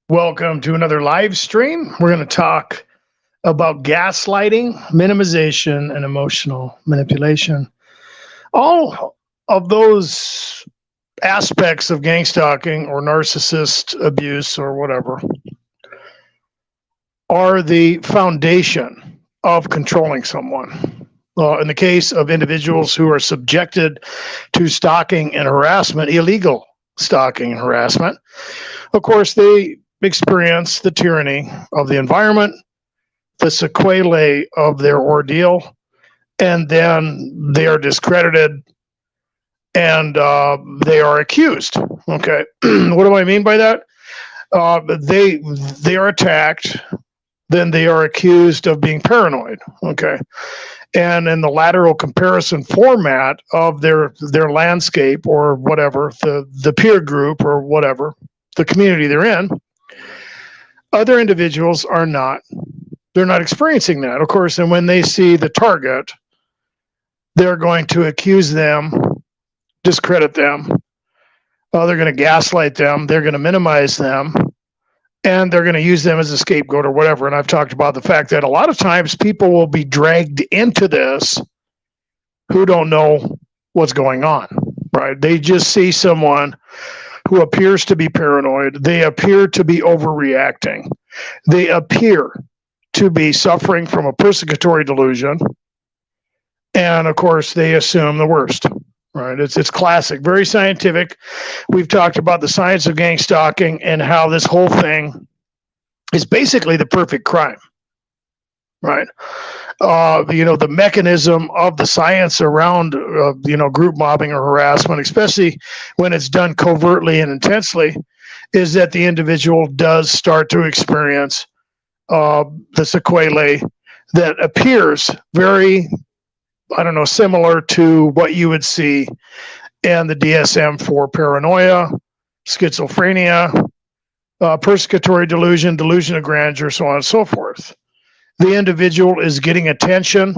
Welcome to another live stream. We're going to talk about gaslighting, minimization, and emotional manipulation. All of those aspects of gang stalking or narcissist abuse or whatever are the foundation of controlling someone. In the case of individuals who are subjected to stalking and harassment, illegal stalking and harassment, of course, they experience the tyranny of the environment, the sequelae of their ordeal, and then they are discredited and they are accused. Okay, what do I mean by that? They are attacked, then they are accused of being paranoid. Okay, and in the lateral comparison format of their landscape or whatever, the peer group or whatever, the community they're in, other individuals are not. They're not experiencing that, of course. And when they see the target, they're going to accuse them, discredit them. They're going to gaslight them. They're going to minimize them. And they're going to use them as a scapegoat or whatever. And I've talked about the fact that a lot of times people will be dragged into this who don't know what's going on, right? They just see someone who appears to be paranoid. They appear to be overreacting. They appear to be suffering from a persecutory delusion. And of course, they assume the worst, right? It's classic, very scientific. We've talked about the science of gang stalking and how this whole thing is basically the perfect crime, right? The mechanism of the science around, group mobbing or harassment, especially when it's done covertly and intensely, is that the individual does start to experience the sequelae that appears very, similar to what you would see in the DSM for paranoia, schizophrenia, persecutory delusion, delusion of grandeur, so on and so forth. The individual is getting attention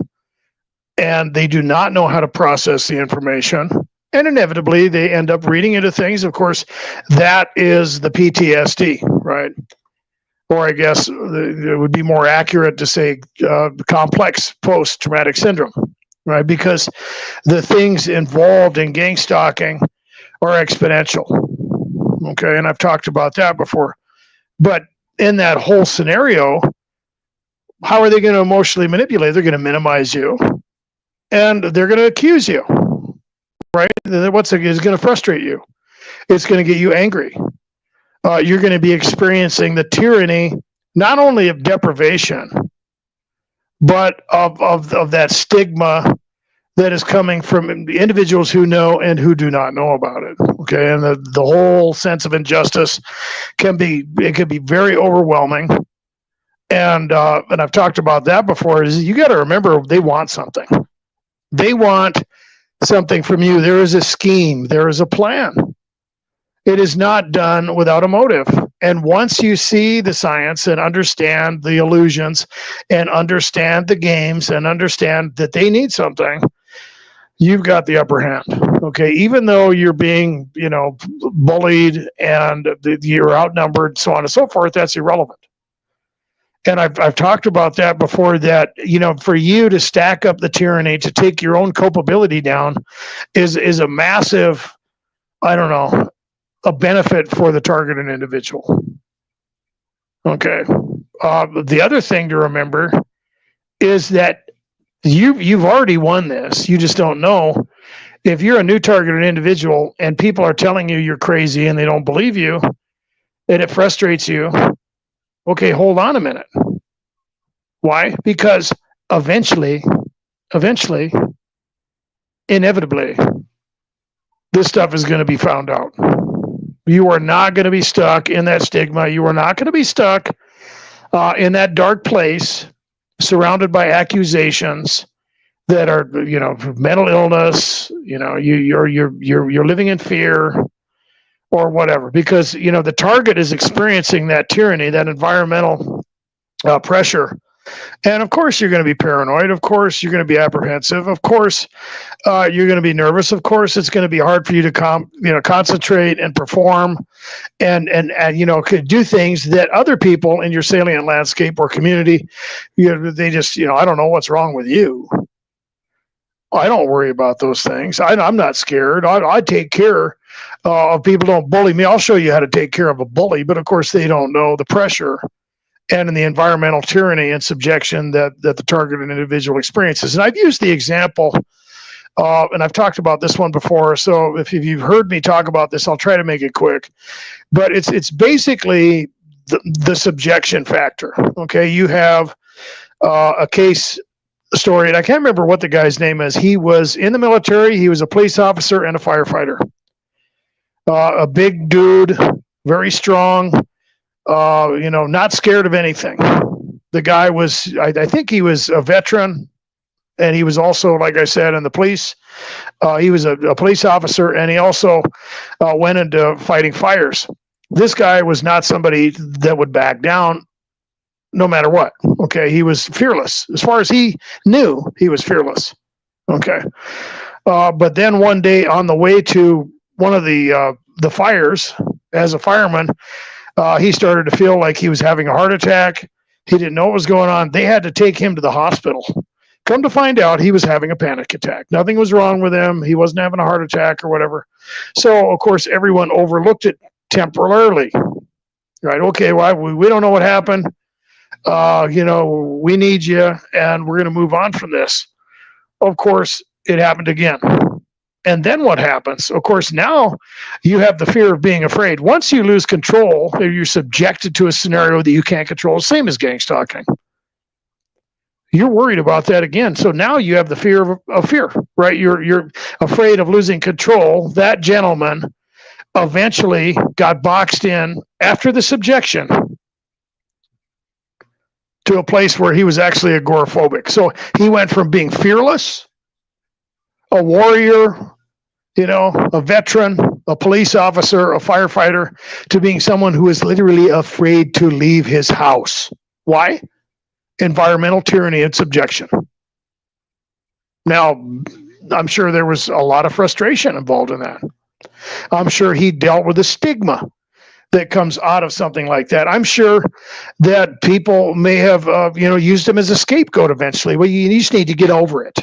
and they do not know how to process the information. And inevitably, they end up reading into things. Of course, that is the PTSD, right? Or I guess it would be more accurate to say complex post-traumatic syndrome, right? Because the things involved in gang stalking are exponential. Okay, and I've talked about that before. But in that whole scenario, how are they going to emotionally manipulate? They're going to minimize you, and they're going to accuse you, right? It's going to frustrate you. It's going to get you angry. You're going to be experiencing the tyranny, not only of deprivation, but of that stigma that is coming from individuals who know and who do not know about it. Okay, and the whole sense of injustice can be very overwhelming. And I've talked about that before, is you got to remember they want something. They want something from you. There is a scheme. There is a plan. It is not done without a motive. And once you see the science and understand the illusions and understand the games and understand that they need something, you've got the upper hand. Okay, even though you're being, bullied and you're outnumbered, so on and so forth, that's irrelevant. And I've talked about that before, that, for you to stack up the tyranny, to take your own culpability down is a massive, a benefit for the targeted individual. Okay. The other thing to remember is that you've already won this. You just don't know. If you're a new targeted individual and people are telling you you're crazy and they don't believe you and it frustrates you, okay, hold on a minute. Why? Because eventually, inevitably, this stuff is going to be found out. You are not going to be stuck in that stigma. You are not going to be stuck in that dark place, surrounded by accusations that are, mental illness. You're living in fear or whatever, because the target is experiencing that tyranny, that environmental pressure And of course, you're going to be paranoid. Of course, you're going to be apprehensive. Of course, you're going to be nervous. Of course, it's going to be hard for you to concentrate and perform, and could do things that other people in your salient landscape or community, they just I don't know what's wrong with you. I don't worry about those things. I'm not scared. I take care of people. Don't bully me. I'll show you how to take care of a bully. But of course, they don't know the pressure and in the environmental tyranny and subjection that the targeted individual experiences. And I've used the example, and I've talked about this one before. So if you've heard me talk about this, I'll try to make it quick. But it's basically the subjection factor. Okay, you have a case story, and I can't remember what the guy's name is. He was in the military. He was a police officer and a firefighter. A big dude, very strong, not scared of anything. The guy was, I think he was a veteran, and he was also, like I said, in the police. He was a police officer, and he also went into fighting fires. This guy was not somebody that would back down no matter what. Okay, he was fearless. As far as he knew, he was fearless. Okay. But then one day on the way to one of the fires, as a fireman, he started to feel like he was having a heart attack. He didn't know what was going on. They had to take him to the hospital. Come to find out, he was having a panic attack. Nothing was wrong with him. He wasn't having a heart attack or whatever. So, of course, everyone overlooked it temporarily. Right? Okay, well, we don't know what happened. We need you, and we're going to move on from this. Of course, it happened again. And then what happens? Of course, now you have the fear of being afraid. Once you lose control, you're subjected to a scenario that you can't control, same as gang stalking. You're worried about that again. So now you have the fear of fear, right? You're afraid of losing control. That gentleman eventually got boxed in after the subjection to a place where he was actually agoraphobic. So he went from being fearless, a warrior, a veteran, a police officer, a firefighter, to being someone who is literally afraid to leave his house. Why? Environmental tyranny and subjection. Now, I'm sure there was a lot of frustration involved in that. I'm sure he dealt with the stigma that comes out of something like that. I'm sure that people may have, used him as a scapegoat eventually. Well, you just need to get over it.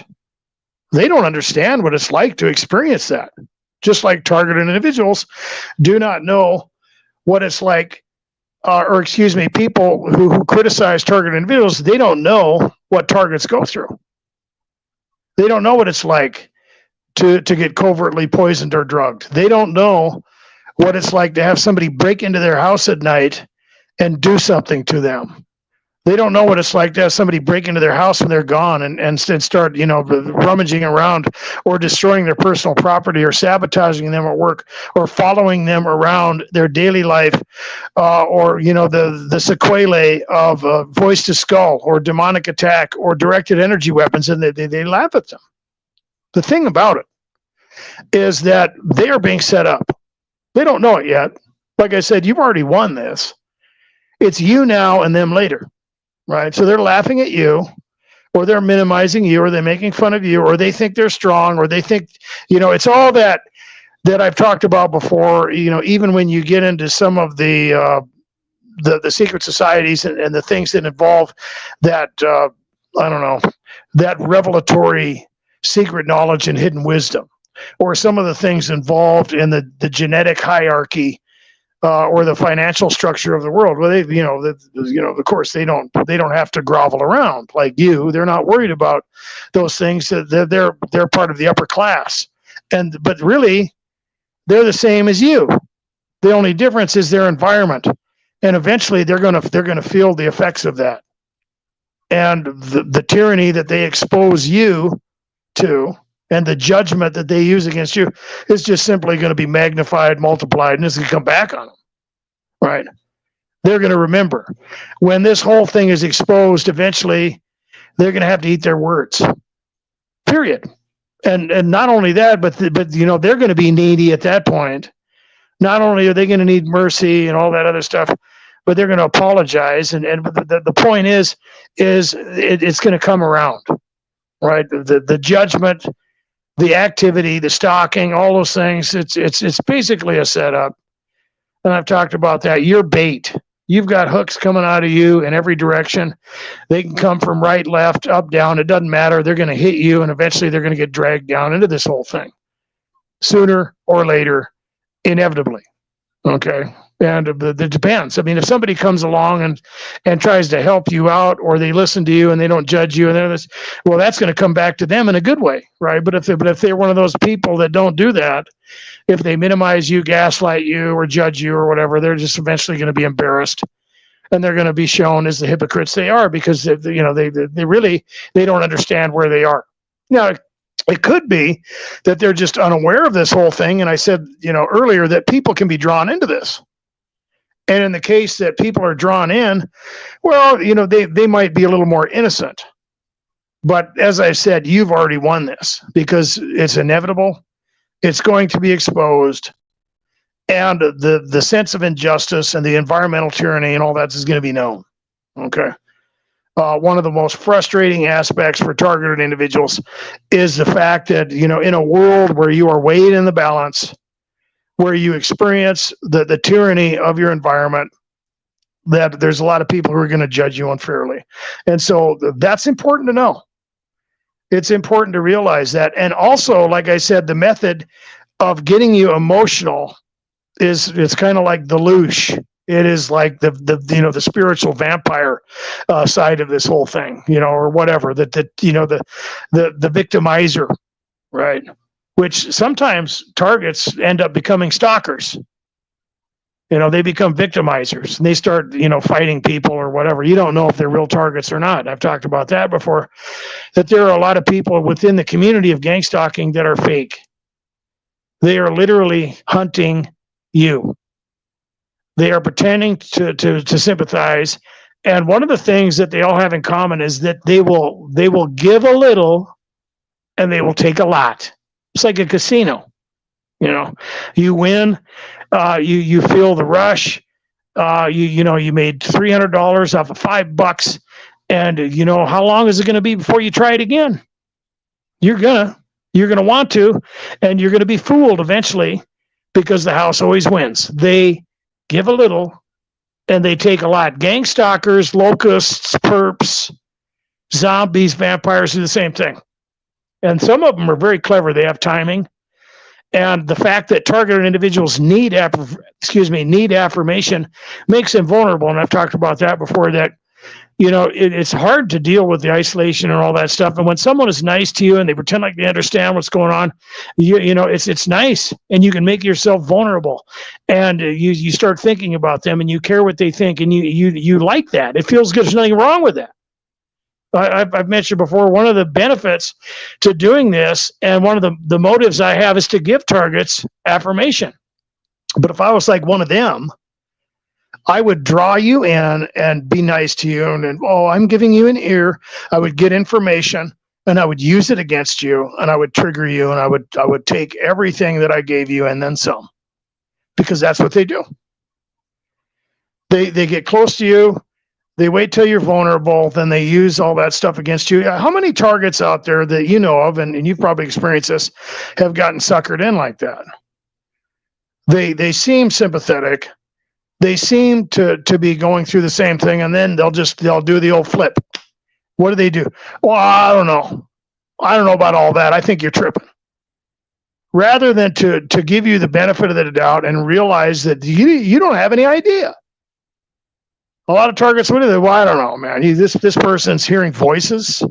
They don't understand what it's like to experience that. Just like targeted individuals do not know what it's like, people who criticize targeted individuals, they don't know what targets go through. They don't know what it's like to get covertly poisoned or drugged. They don't know what it's like to have somebody break into their house at night and do something to them. They don't know what it's like to have somebody break into their house when they're gone and start, rummaging around or destroying their personal property or sabotaging them at work or following them around their daily life, or the sequelae of voice to skull or demonic attack or directed energy weapons, and they laugh at them. The thing about it is that they are being set up. They don't know it yet. Like I said, you've already won this. It's you now and them later, right? So they're laughing at you, or they're minimizing you, or they're making fun of you, or they think they're strong, or they think, it's all that I've talked about before. Even when you get into some of the secret societies and the things that involve that, that revelatory secret knowledge and hidden wisdom, or some of the things involved in the genetic hierarchy, or the financial structure of the world. Well, of course, they don't have to grovel around like you. They're not worried about those things. They're part of the upper class, but really, they're the same as you. The only difference is their environment, and eventually they're gonna feel the effects of that, and the tyranny that they expose you to, and the judgment that they use against you is just simply going to be magnified, multiplied, and it's going to come back on them, right? They're going to remember. When this whole thing is exposed, eventually, they're going to have to eat their words, period. And not only that, but they're going to be needy at that point. Not only are they going to need mercy and all that other stuff, but they're going to apologize. And the point is it's going to come around, right? The judgment, the activity, the stalking, all those things. It's basically a setup. And I've talked about that. You're bait. You've got hooks coming out of you in every direction. They can come from right, left, up, down. It doesn't matter. They're going to hit you, and eventually they're going to get dragged down into this whole thing. Sooner or later, inevitably. Okay? And it depends. I mean, if somebody comes along and tries to help you out, or they listen to you and they don't judge you, and they're this, well, that's going to come back to them in a good way, right? But if they're one of those people that don't do that, if they minimize you, gaslight you, or judge you, or whatever, they're just eventually going to be embarrassed, and they're going to be shown as the hypocrites they are, because they don't understand where they are. Now, it could be that they're just unaware of this whole thing, and I said earlier that people can be drawn into this. And in the case that people are drawn in, well, they might be a little more innocent. But as I said, you've already won this, because it's inevitable. It's going to be exposed, and the sense of injustice and the environmental tyranny and all that is going to be known. Okay. One of the most frustrating aspects for targeted individuals is the fact that, in a world where you are weighed in the balance, where you experience the tyranny of your environment, that there's a lot of people who are going to judge you unfairly. And so that's important to know. It's important to realize that. And also, like I said, the method of getting you emotional it's kind of like the loosh. It is like the spiritual vampire side of this whole thing, or whatever, the victimizer, right? Which sometimes targets end up becoming stalkers. They become victimizers, and they start, fighting people or whatever. You don't know if they're real targets or not. I've talked about that before, that there are a lot of people within the community of gang stalking that are fake. They are literally hunting you. They are pretending to sympathize. And one of the things that they all have in common is that they will give a little and they will take a lot. It's like a casino. You win, you feel the rush. You made $300 off of $5, and how long is it going to be before you try it again? You're gonna want to, and you're gonna be fooled eventually, because the house always wins. They give a little and they take a lot. Gang stalkers, locusts, perps, zombies, vampires do the same thing. And some of them are very clever. They have timing. And the fact that targeted individuals need affirmation makes them vulnerable. And I've talked about that before, that, it's hard to deal with the isolation and all that stuff. And when someone is nice to you and they pretend like they understand what's going on, it's nice, and you can make yourself vulnerable, and you start thinking about them, and you care what they think, and you like that. It feels good. There's nothing wrong with that. I've mentioned before, one of the benefits to doing this, and one of the motives I have, is to give targets affirmation. But if I was like one of them, I would draw you in and be nice to you, and I'm giving you an ear. I would get information, and I would use it against you, and I would trigger you, and I would take everything that I gave you and then some, because that's what they do. They get close to you. They wait till you're vulnerable, then they use all that stuff against you. How many targets out there that you know of, and you've probably experienced this, have gotten suckered in like that? They seem sympathetic. They seem to be going through the same thing, and then they'll do the old flip. What do? Well, I don't know. I don't know about all that. I think you're tripping. Rather than to give you the benefit of the doubt and realize that you don't have any idea. A lot of targets, what do they? Well, I don't know, man. This person's hearing voices.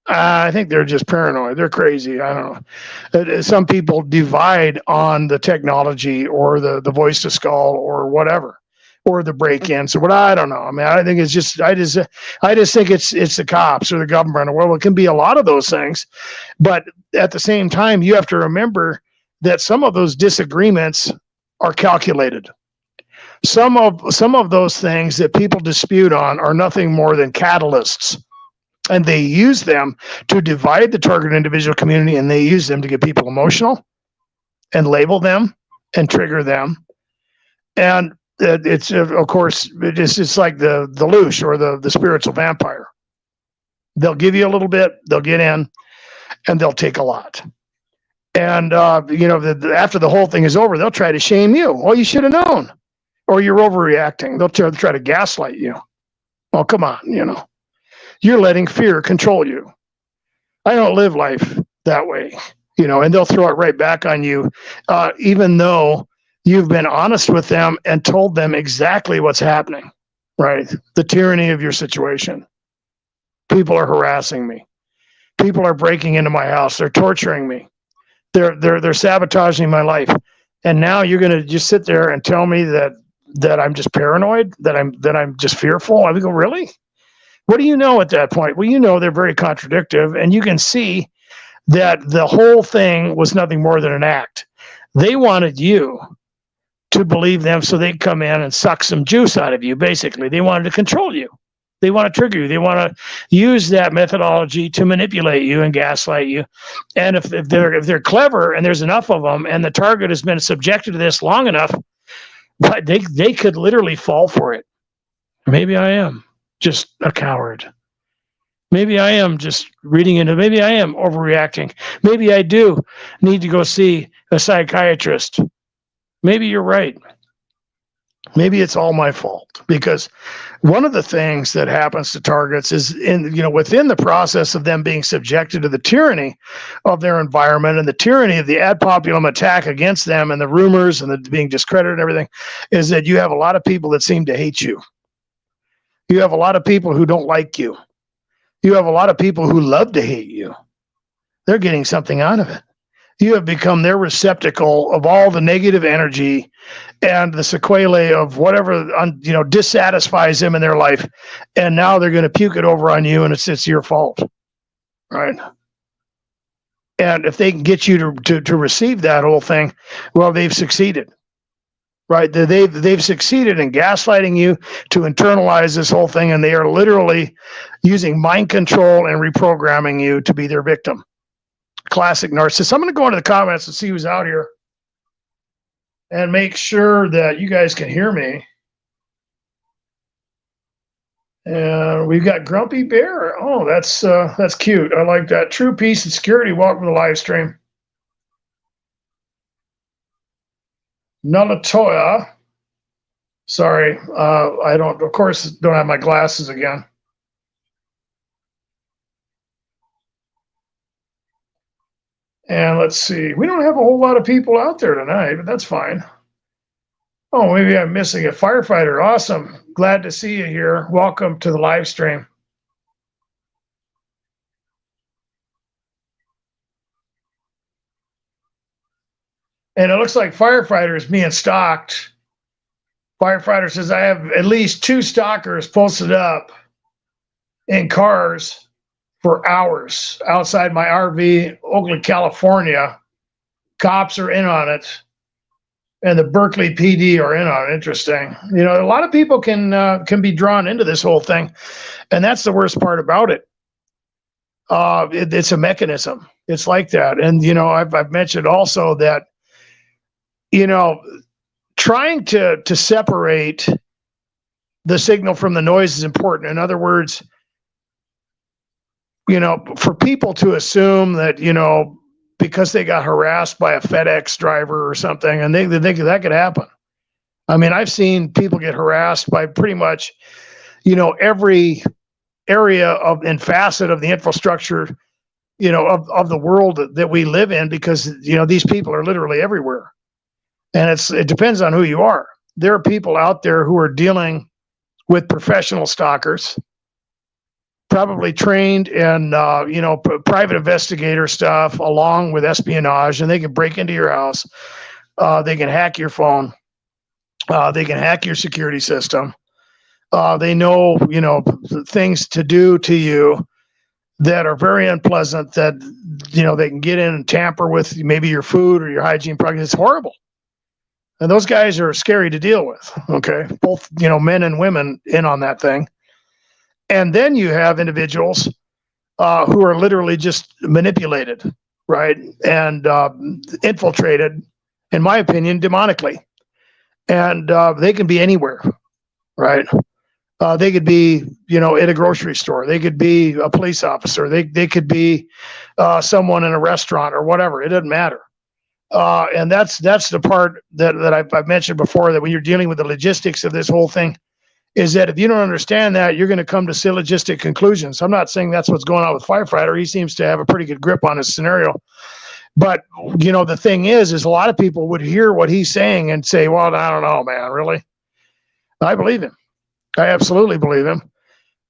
I think they're just paranoid. They're crazy. I don't know. Some people divide on the technology or the voice to skull or whatever, or the break-ins or what. I don't know. I mean, I think it's just. I just think it's the cops or the government. Well, it can be a lot of those things, but at the same time, you have to remember that some of those disagreements are calculated. Some of those things that people dispute on are nothing more than catalysts. And they use them to divide the target individual community, and they use them to get people emotional and label them and trigger them. And it's of course it's like the Lelouch or the spiritual vampire. They'll give you a little bit, they'll get in, and they'll take a lot. And after the whole thing is over, they'll try to shame you. Well, you should have known, or you're overreacting. They'll try to gaslight you. Oh, come on, you're letting fear control you. I don't live life that way, and they'll throw it right back on you, even though you've been honest with them and told them exactly what's happening, right? The tyranny of your situation. People are harassing me. People are breaking into my house. They're torturing me. They're sabotaging my life. And now you're going to just sit there and tell me that I'm just paranoid, that I'm just fearful. I go, really? What do you know at that point? Well, they're very contradictory, and you can see that the whole thing was nothing more than an act. They wanted you to believe them so they'd come in and suck some juice out of you, basically. They wanted to control you. They want to trigger you. They want to use that methodology to manipulate you and gaslight you. And if they're clever and there's enough of them and the target has been subjected to this long enough, but they could literally fall for it. Maybe I am just a coward. Maybe I am just reading into, maybe I am overreacting. Maybe I do need to go see a psychiatrist. Maybe you're right. Maybe it's all my fault, because one of the things that happens to targets is within the process of them being subjected to the tyranny of their environment and the tyranny of the ad populum attack against them and the rumors and the being discredited and everything, is that you have a lot of people that seem to hate you. You have a lot of people who don't like you. You have a lot of people who love to hate you. They're getting something out of it. You have become their receptacle of all the negative energy and the sequelae of whatever dissatisfies them in their life, and now they're going to puke it over on you, and it's your fault, right? And if they can get you to receive that whole thing, well, they've succeeded, right? They've succeeded in gaslighting you to internalize this whole thing, and they are literally using mind control and reprogramming you to be their victim. Classic narcissist. I'm going to go into the comments and see who's out here and make sure that you guys can hear me. And we've got Grumpy Bear. Oh, that's cute. I like that. True Peace and Security. Welcome to the live stream. Nalatoya. Sorry, I don't have my glasses again. And let's see, we don't have a whole lot of people out there tonight, but that's fine. Oh, maybe I'm missing a firefighter. Awesome. Glad to see you here. Welcome to the live stream. And it looks like firefighter is being stalked. Firefighter says, I have at least 2 stalkers posted up in cars for hours outside my RV, Oakland, California. Cops are in on it, and the Berkeley PD are in on it. Interesting. A lot of people can be drawn into this whole thing, and that's the worst part about it. It's a mechanism. It's like that, and I've mentioned also that trying to separate the signal from the noise is important. In other words, for people to assume that, because they got harassed by a FedEx driver or something, and they think that could happen. I mean, I've seen people get harassed by pretty much, every area and facet of the infrastructure, of the world that we live in, because, these people are literally everywhere. And it depends on who you are. There are people out there who are dealing with professional stalkers, probably trained in, private investigator stuff along with espionage, and they can break into your house. They can hack your phone. They can hack your security system. They know, things to do to you that are very unpleasant, that, they can get in and tamper with maybe your food or your hygiene products. It's horrible. And those guys are scary to deal with. Okay. Both, men and women in on that thing. And then you have individuals who are literally just manipulated, right? And infiltrated, in my opinion, demonically. and they can be anywhere, right? They could be, at a grocery store. They could be a police officer. They could be someone in a restaurant or whatever. It doesn't matter. And that's the part that I've mentioned before, that when you're dealing with the logistics of this whole thing, is that if you don't understand that, you're going to come to syllogistic conclusions. I'm not saying that's what's going on with Firefighter. He seems to have a pretty good grip on his scenario. But, the thing is a lot of people would hear what he's saying and say, well, I don't know, man, really? I believe him. I absolutely believe him.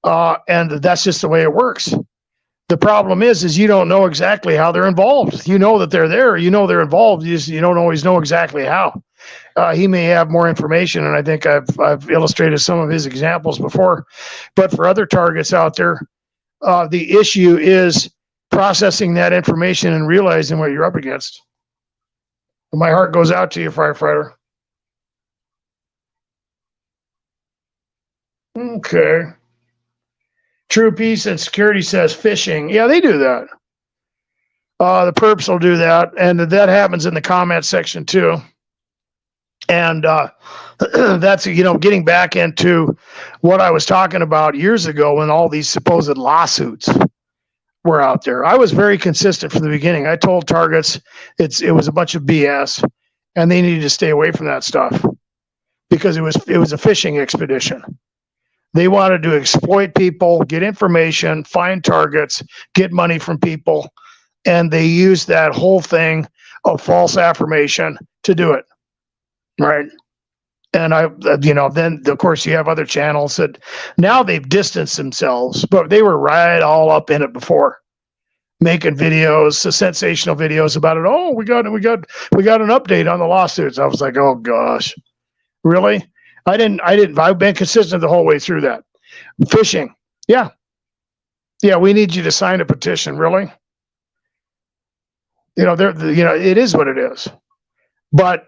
And that's just the way it works. The problem is you don't know exactly how they're involved. You know that they're there. You know they're involved. You don't always know exactly how. He may have more information, and I think I've illustrated some of his examples before. But for other targets out there, the issue is processing that information and realizing what you're up against. My heart goes out to you, firefighter. Okay. True Peace and Security says phishing. Yeah, they do that. The perps will do that, and that happens in the comment section too. And that's, getting back into what I was talking about years ago when all these supposed lawsuits were out there. I was very consistent from the beginning. I told targets it was a bunch of BS, and they needed to stay away from that stuff because it was a phishing expedition. They wanted to exploit people, get information, find targets, get money from people, and they used that whole thing of false affirmation to do it. Right. And then of course you have other channels that now they've distanced themselves, but they were right all up in it before, making videos, sensational videos about it. Oh, we got an update on the lawsuits. I was like, oh gosh, really? I've been consistent the whole way through that. Phishing. Yeah. Yeah. We need you to sign a petition. Really? It is what it is, but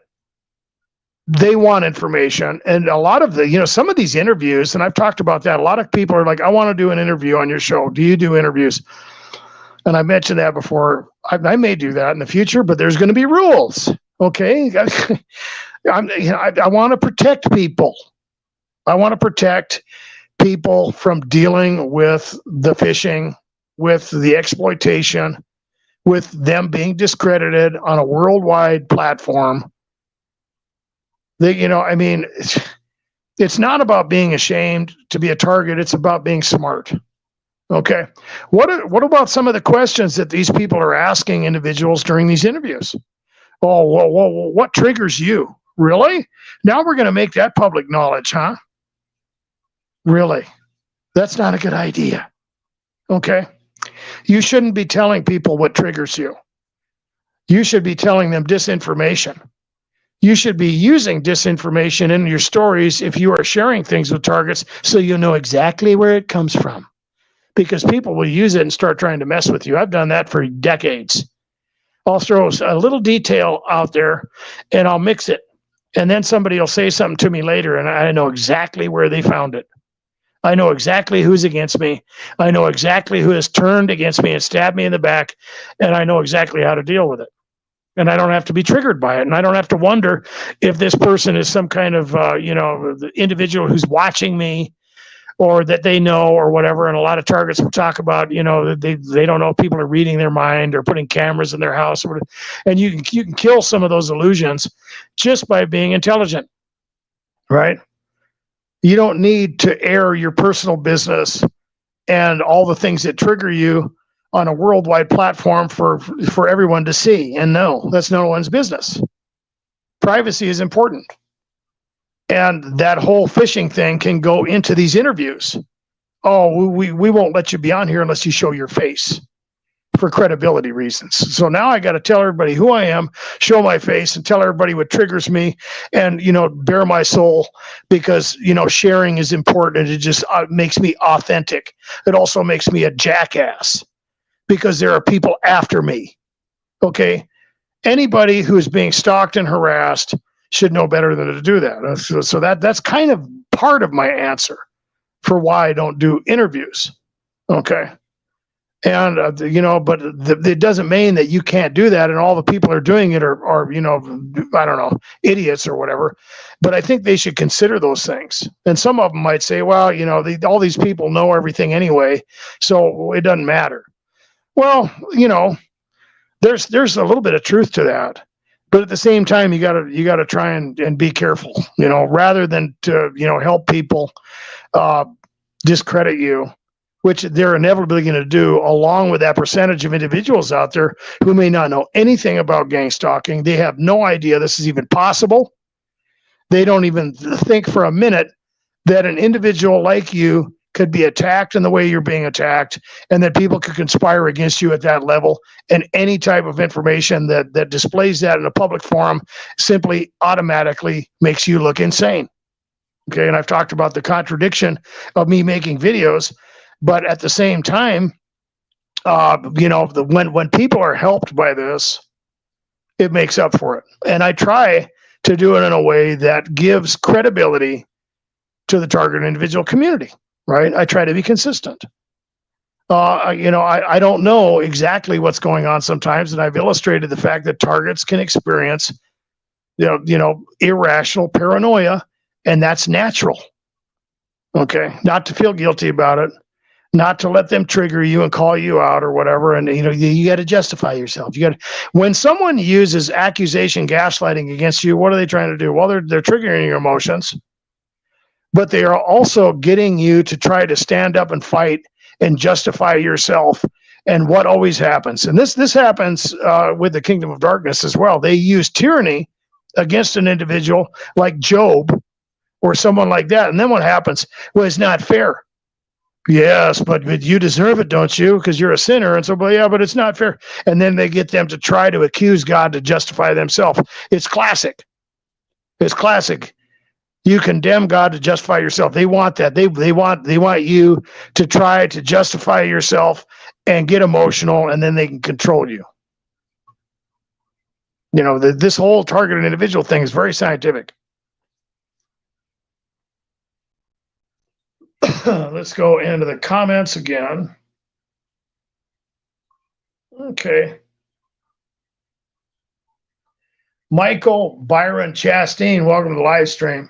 they want information. And a lot of some of these interviews, and I've talked about that, a lot of people are like, I want to do an interview on your show. Do you do interviews? And I mentioned that before. I may do that in the future, but there's going to be rules. Okay. I want to protect people. I want to protect people from dealing with the phishing, with the exploitation, with them being discredited on a worldwide platform. It's not about being ashamed to be a target. It's about being smart. Okay. What about some of the questions that these people are asking individuals during these interviews? Oh, well, what triggers you? Really? Now we're going to make that public knowledge, huh? Really? That's not a good idea. Okay. You shouldn't be telling people what triggers you. You should be telling them disinformation. You should be using disinformation in your stories if you are sharing things with targets so you know exactly where it comes from. Because people will use it and start trying to mess with you. I've done that for decades. I'll throw a little detail out there and I'll mix it. And then somebody will say something to me later and I know exactly where they found it. I know exactly who's against me. I know exactly who has turned against me and stabbed me in the back. And I know exactly how to deal with it. And I don't have to be triggered by it. And I don't have to wonder if this person is some kind of, the individual who's watching me or that they know or whatever. And a lot of targets will talk about, they don't know if people are reading their mind or putting cameras in their house. And you can kill some of those illusions just by being intelligent, right? You don't need to air your personal business and all the things that trigger you on a worldwide platform for everyone to see and know. That's no one's business. Privacy is important. And that whole phishing thing can go into these interviews. Oh, we won't let you be on here unless you show your face for credibility reasons. So now I got to tell everybody who I am, show my face, and tell everybody what triggers me and, bare my soul because, sharing is important. It just makes me authentic. It also makes me a jackass because there are people after me. Okay. Anybody who is being stalked and harassed should know better than to do that. So that's kind of part of my answer for why I don't do interviews. Okay. And, but it doesn't mean that you can't do that. And all the people are doing it are, I don't know, idiots or whatever. But I think they should consider those things. And some of them might say, well, all these people know everything anyway, so it doesn't matter. Well, there's a little bit of truth to that. But at the same time, you gotta try and be careful, rather than to, help people discredit you, which they're inevitably going to do, along with that percentage of individuals out there who may not know anything about gang stalking. They have no idea this is even possible. They don't even think for a minute that an individual like you could be attacked in the way you're being attacked, and that people could conspire against you at that level. And any type of information that displays that in a public forum simply automatically makes you look insane. Okay, and I've talked about the contradiction of me making videos, but at the same time, when people are helped by this, it makes up for it. And I try to do it in a way that gives credibility to the target individual community, right? I try to be consistent. I don't know exactly what's going on sometimes, and I've illustrated the fact that targets can experience, irrational paranoia, and that's natural. Okay, not to feel guilty about it, not to let them trigger you and call you out or whatever. And you got to justify yourself. When someone uses accusation, gaslighting against you, what are they trying to do? Well, they're triggering your emotions, but they are also getting you to try to stand up and fight and justify yourself. And what always happens, and this happens with the kingdom of darkness as well. They use tyranny against an individual like Job or someone like that. And then what happens? Well, it's not fair. Yes, but you deserve it, don't you? Because you're a sinner. And so, but it's not fair. And then they get them to try to accuse God to justify themselves. It's classic. It's classic. You condemn God to justify yourself. They want that. They want you to try to justify yourself and get emotional, and then they can control you. This whole targeted individual thing is very scientific. Let's go into the comments again. Okay. Michael Byron Chastain, welcome to the live stream.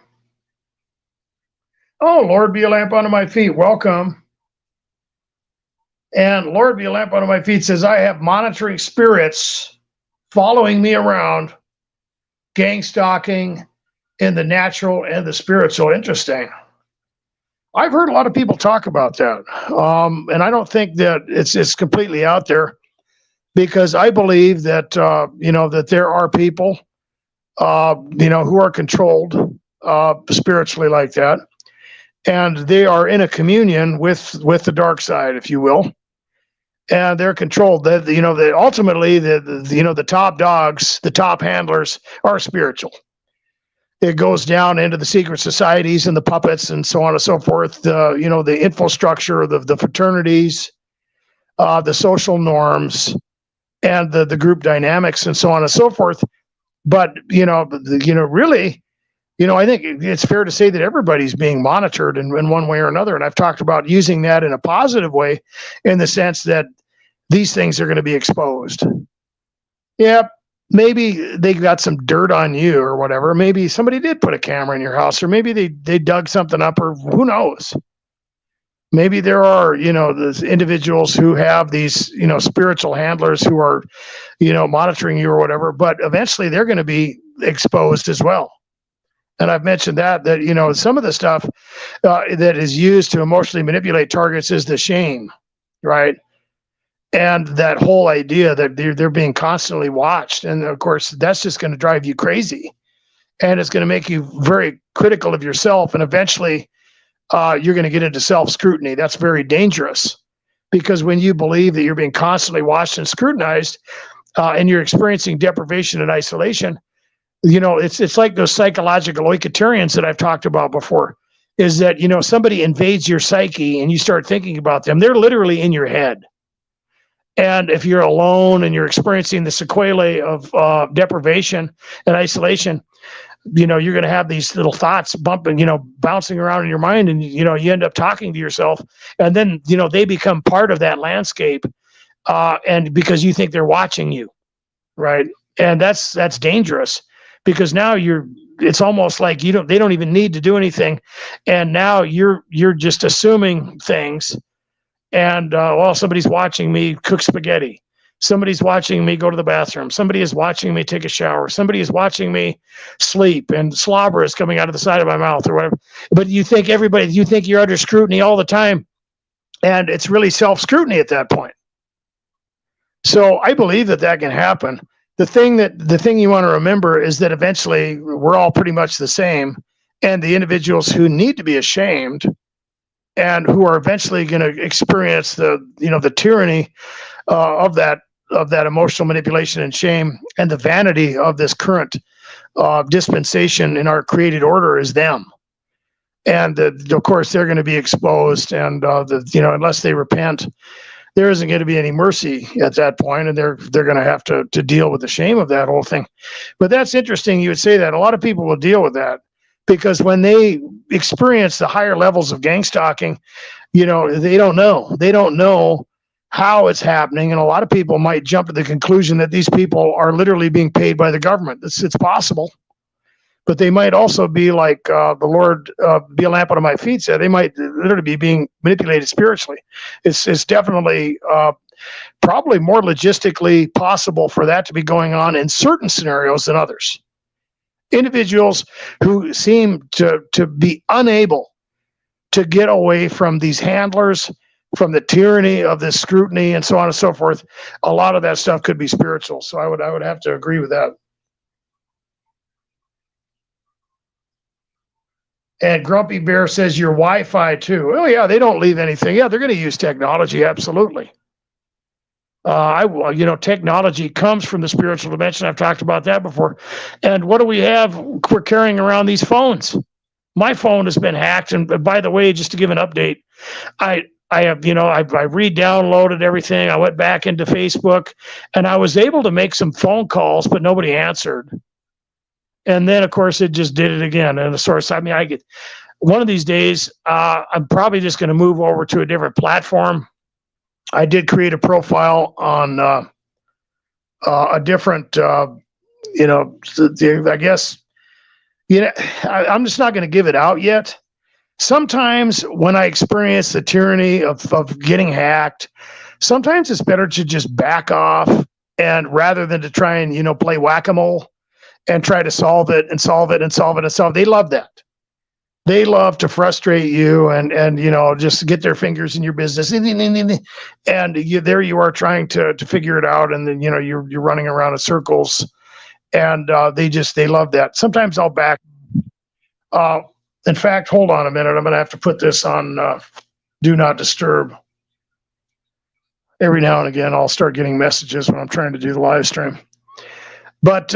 Oh, Lord be a lamp unto my feet. Welcome. And Lord be a lamp unto my feet says, I have monitoring spirits following me around, gang stalking in the natural and the spiritual. Interesting. I've heard a lot of people talk about that. And I don't think that it's completely out there, because I believe that, that there are people, who are controlled spiritually like that. And they are in a communion with the dark side, if you will. And they're controlled. That ultimately the top dogs, the top handlers are spiritual. It goes down into the secret societies and the puppets and so on and so forth. The infrastructure, the fraternities, the social norms, and the group dynamics and so on and so forth. But really, I think it's fair to say that everybody's being monitored in one way or another. And I've talked about using that in a positive way, in the sense that these things are going to be exposed. Yep. Maybe they got some dirt on you or whatever. Maybe somebody did put a camera in your house, or maybe they dug something up, or who knows? Maybe there are, those individuals who have these, spiritual handlers who are, monitoring you or whatever, but eventually they're going to be exposed as well. And I've mentioned that some of the stuff that is used to emotionally manipulate targets is the shame, right? And that whole idea that they're being constantly watched. And of course, that's just going to drive you crazy. And it's going to make you very critical of yourself. And eventually, you're going to get into self-scrutiny. That's very dangerous, because when you believe that you're being constantly watched and scrutinized, and you're experiencing deprivation and isolation, it's like those psychological oicotarians that I've talked about before, is that, somebody invades your psyche and you start thinking about them. They're literally in your head. And if you're alone and you're experiencing the sequelae of deprivation and isolation, you're going to have these little thoughts bouncing around in your mind, and, you end up talking to yourself, and then, they become part of that landscape and because you think they're watching you, right? And that's dangerous, because now it's almost like they don't even need to do anything, and now you're just assuming things. And well, somebody's watching me cook spaghetti, somebody's watching me go to the bathroom, somebody is watching me take a shower, somebody is watching me sleep, and slobber is coming out of the side of my mouth or whatever. But you think you're under scrutiny all the time, and it's really self-scrutiny at that point. So I believe that can happen. The thing you want to remember is that eventually we're all pretty much the same, and the individuals who need to be ashamed and who are eventually going to experience the tyranny of that emotional manipulation and shame, and the vanity of this current dispensation in our created order is them. And of course they're going to be exposed, and unless they repent, there isn't going to be any mercy at that point, and they're going to have to deal with the shame of that whole thing. But that's interesting you would say that. A lot of people will deal with that, because when they experience the higher levels of gang stalking, they don't know how it's happening, and a lot of people might jump to the conclusion that these people are literally being paid by the government. It's possible. But they might also be like the Lord, be a lamp unto my feet said. They might literally be being manipulated spiritually. It's definitely probably more logistically possible for that to be going on in certain scenarios than others. Individuals who seem to be unable to get away from these handlers, from the tyranny of this scrutiny, and so on and so forth. A lot of that stuff could be spiritual. So I would have to agree with that. And Grumpy Bear says your Wi-Fi too. Oh yeah, they don't leave anything. Yeah, they're going to use technology. Absolutely. Technology comes from the spiritual dimension. I've talked about that before. And what do we have? We're carrying around these phones. My phone has been hacked. And by the way, just to give an update, I re-downloaded everything. I went back into Facebook, and I was able to make some phone calls, but nobody answered. And then, of course, it just did it again. And the source, I get one of these days, I'm probably just going to move over to a different platform. I did create a profile on a different, I guess, I'm just not going to give it out yet. Sometimes when I experience the tyranny of getting hacked, sometimes it's better to just back off, and rather than to try and, play whack-a-mole and try to solve it and solve it and solve it and solve it. They love that. They love to frustrate you and just get their fingers in your business. And there you are trying to figure it out, and then you're running around in circles, and they love that. Sometimes I'll back. In fact, hold on a minute. I'm going to have to put this on do not disturb. Every now and again, I'll start getting messages when I'm trying to do the live stream. But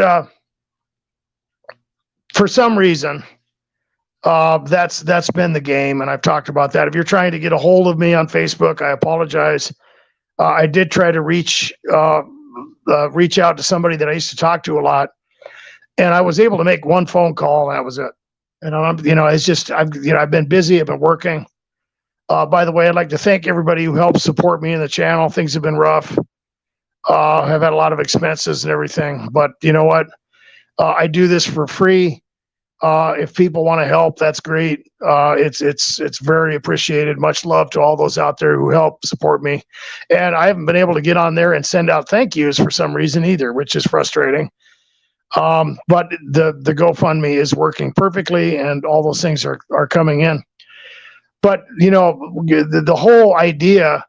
for some reason, that's been the game, and I've talked about that. If you're trying to get a hold of me on Facebook, I apologize. I did try to reach out to somebody that I used to talk to a lot, and I was able to make one phone call, and that was it. And it's just I've been busy. I've been working. By the way, I'd like to thank everybody who helped support me in the channel. Things have been rough. I've had a lot of expenses and everything, but you know what? I do this for free. If people want to help, that's great. It's very appreciated. Much love to all those out there who help support me. And I haven't been able to get on there and send out thank yous for some reason either, which is frustrating. But the GoFundMe is working perfectly, and all those things are coming in. But the whole idea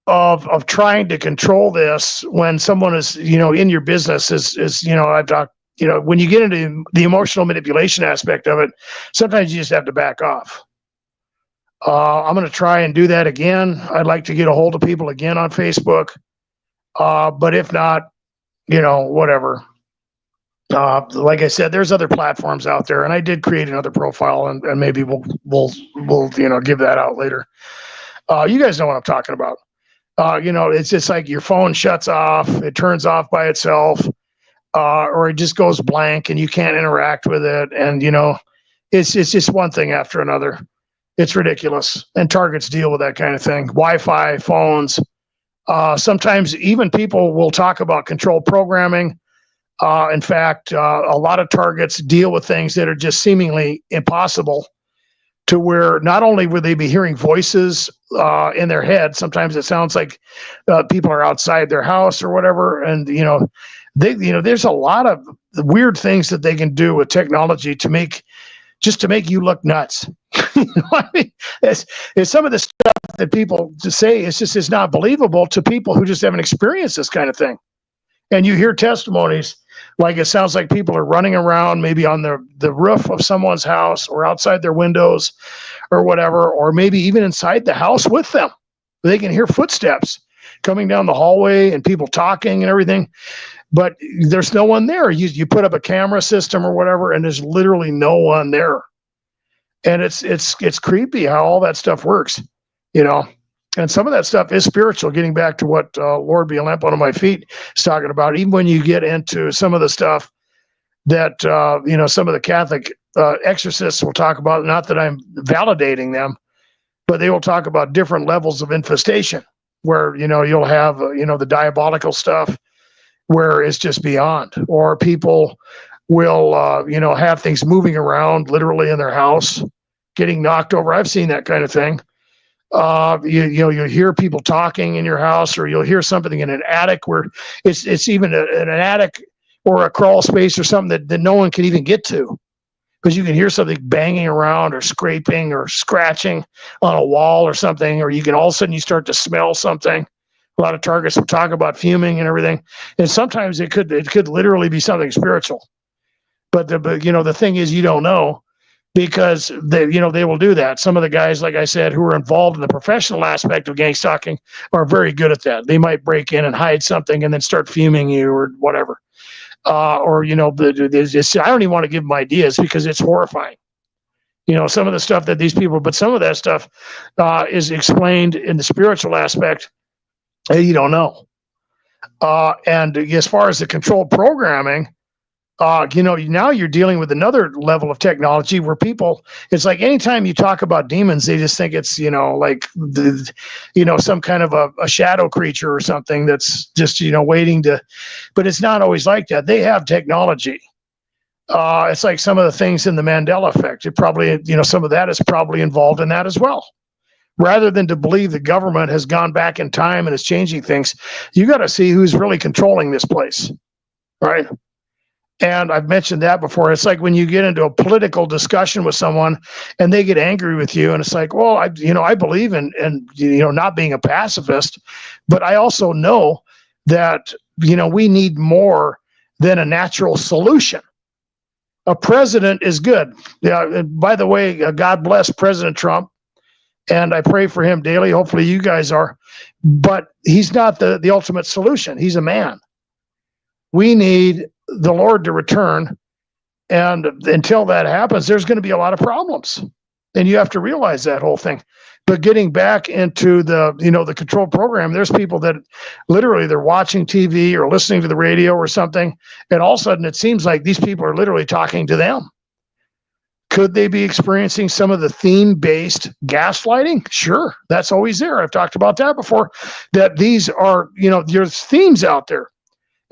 of trying to control this when someone is in your business is I've talked. When you get into the emotional manipulation aspect of it, sometimes you just have to back off. I'm going to try and do that again. I'd like to get a hold of people again on Facebook. But if not, whatever. Like I said, there's other platforms out there, and I did create another profile, and maybe we'll give that out later. You guys know what I'm talking about. It's just like your phone shuts off, it turns off by itself. Or it just goes blank and you can't interact with it. And, it's just one thing after another. It's ridiculous. And targets deal with that kind of thing. Wi-Fi, phones, Sometimes even people will talk about control programming. In fact, a lot of targets deal with things that are just seemingly impossible, to where not only would they be hearing voices in their head, sometimes it sounds like people are outside their house or whatever. And, there's a lot of weird things that they can do with technology to make you look nuts. I mean, it's some of the stuff that people just say, it's not believable to people who just haven't experienced this kind of thing. And you hear testimonies like it sounds like people are running around maybe on the roof of someone's house or outside their windows or whatever, or maybe even inside the house with them. They can hear footsteps coming down the hallway and people talking and everything, but there's no one there. You put up a camera system or whatever, and there's literally no one there. And it's creepy how all that stuff works, And some of that stuff is spiritual, getting back to what Lord Be a Lamp Under My Feet is talking about. Even when you get into some of the stuff that, some of the Catholic exorcists will talk about, not that I'm validating them, but they will talk about different levels of infestation where, you'll have, the diabolical stuff where it's just beyond, or people will, have things moving around literally in their house, getting knocked over. I've seen that kind of thing. You'll hear people talking in your house, or you'll hear something in an attic where it's even an attic or a crawl space or something that no one can even get to, because you can hear something banging around or scraping or scratching on a wall or something, or you can all of a sudden you start to smell something. A lot of targets will talk about fuming and everything, and sometimes it could literally be something spiritual. But the thing is, you don't know, because they will do that. Some of the guys, like I said, who are involved in the professional aspect of gang stalking are very good at that. They might break in and hide something and then start fuming you or whatever. I don't even want to give them ideas because it's horrifying. Some of the stuff that these people, but some of that stuff is explained in the spiritual aspect. You don't know. And as far as the controlled programming, now you're dealing with another level of technology where people, it's like anytime you talk about demons, they just think it's, like, some kind of a shadow creature or something that's just, waiting to, but it's not always like that. They have technology. It's like some of the things in the Mandela effect. It probably, some of that is probably involved in that as well. Rather than to believe the government has gone back in time and is changing things, you got to see who's really controlling this place, right? And I've mentioned that before. It's like when you get into a political discussion with someone and they get angry with you, and it's like, well, I believe in not being a pacifist, but I also know that, we need more than a natural solution. A president is good. Yeah. And by the way, God bless President Trump, and I pray for him daily. Hopefully you guys are, but he's not the ultimate solution. He's a man. We need the Lord to return. And until that happens, there's going to be a lot of problems. And you have to realize that whole thing. But getting back into the control program, there's people that literally they're watching TV or listening to the radio or something, and all of a sudden it seems like these people are literally talking to them. Could they be experiencing some of the theme-based gaslighting? Sure, that's always there. I've talked about that before, that these are, there's themes out there.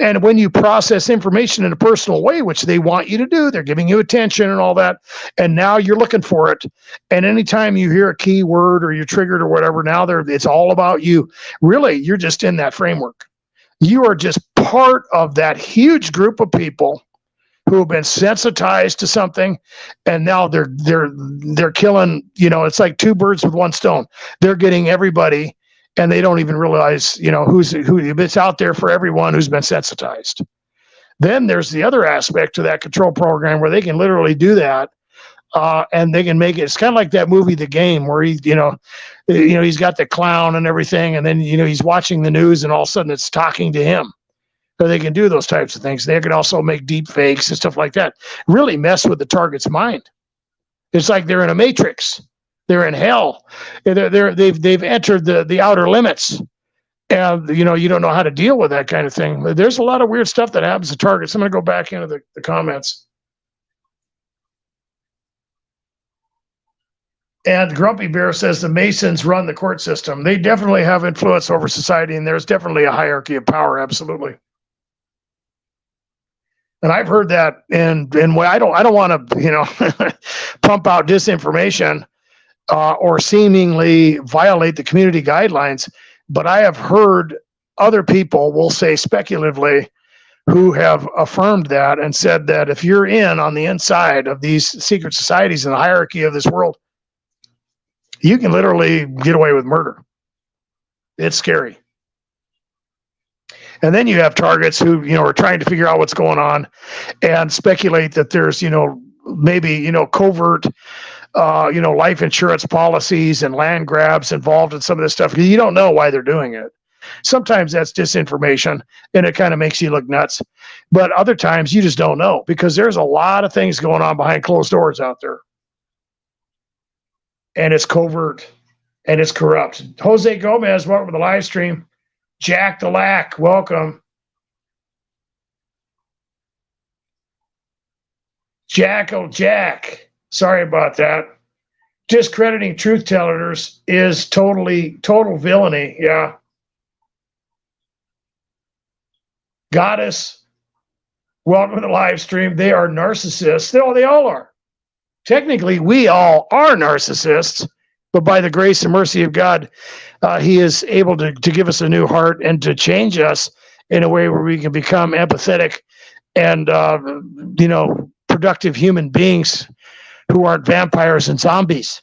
And when you process information in a personal way, which they want you to do, they're giving you attention and all that, and now you're looking for it. And anytime you hear a keyword or you're triggered or whatever, now it's all about you. Really, you're just in that framework. You are just part of that huge group of people who have been sensitized to something, and now they're killing. It's like two birds with one stone. They're getting everybody. And they don't even realize, who it's out there for everyone who's been sensitized. Then there's the other aspect to that control program where they can literally do that, and they can make it. It's kind of like that movie, The Game, where he's got the clown and everything, and then he's watching the news, and all of a sudden it's talking to him. So they can do those types of things. They can also make deep fakes and stuff like that. Really mess with the target's mind. It's like they're in a matrix. They're in hell. They've entered the outer limits, and you don't know how to deal with that kind of thing. There's a lot of weird stuff that happens to targets. I'm going to go back into the comments, And Grumpy Bear says the Masons run the court system. They definitely have influence over society, and there's definitely a hierarchy of power. Absolutely. And I've heard that, and I don't want to, pump out disinformation or seemingly violate the community guidelines, but I have heard other people will say speculatively who have affirmed that and said that if you're in on the inside of these secret societies and the hierarchy of this world, you can literally get away with murder. It's scary. And then you have targets who, are trying to figure out what's going on and speculate that there's, maybe, covert, life insurance policies and land grabs involved in some of this stuff. You don't know why they're doing it. Sometimes that's disinformation and it kind of makes you look nuts. But other times you just don't know because there's a lot of things going on behind closed doors out there. And it's covert and it's corrupt. Jose Gomez, welcome to the live stream. Jack the Lack, welcome. Jack. Sorry about that. Discrediting truth tellers is total villainy. Yeah. Goddess, welcome to the live stream. They are narcissists. They all are. Technically, we all are narcissists, but by the grace and mercy of God, he is able to give us a new heart and to change us in a way where we can become empathetic and, productive human beings who aren't vampires and zombies.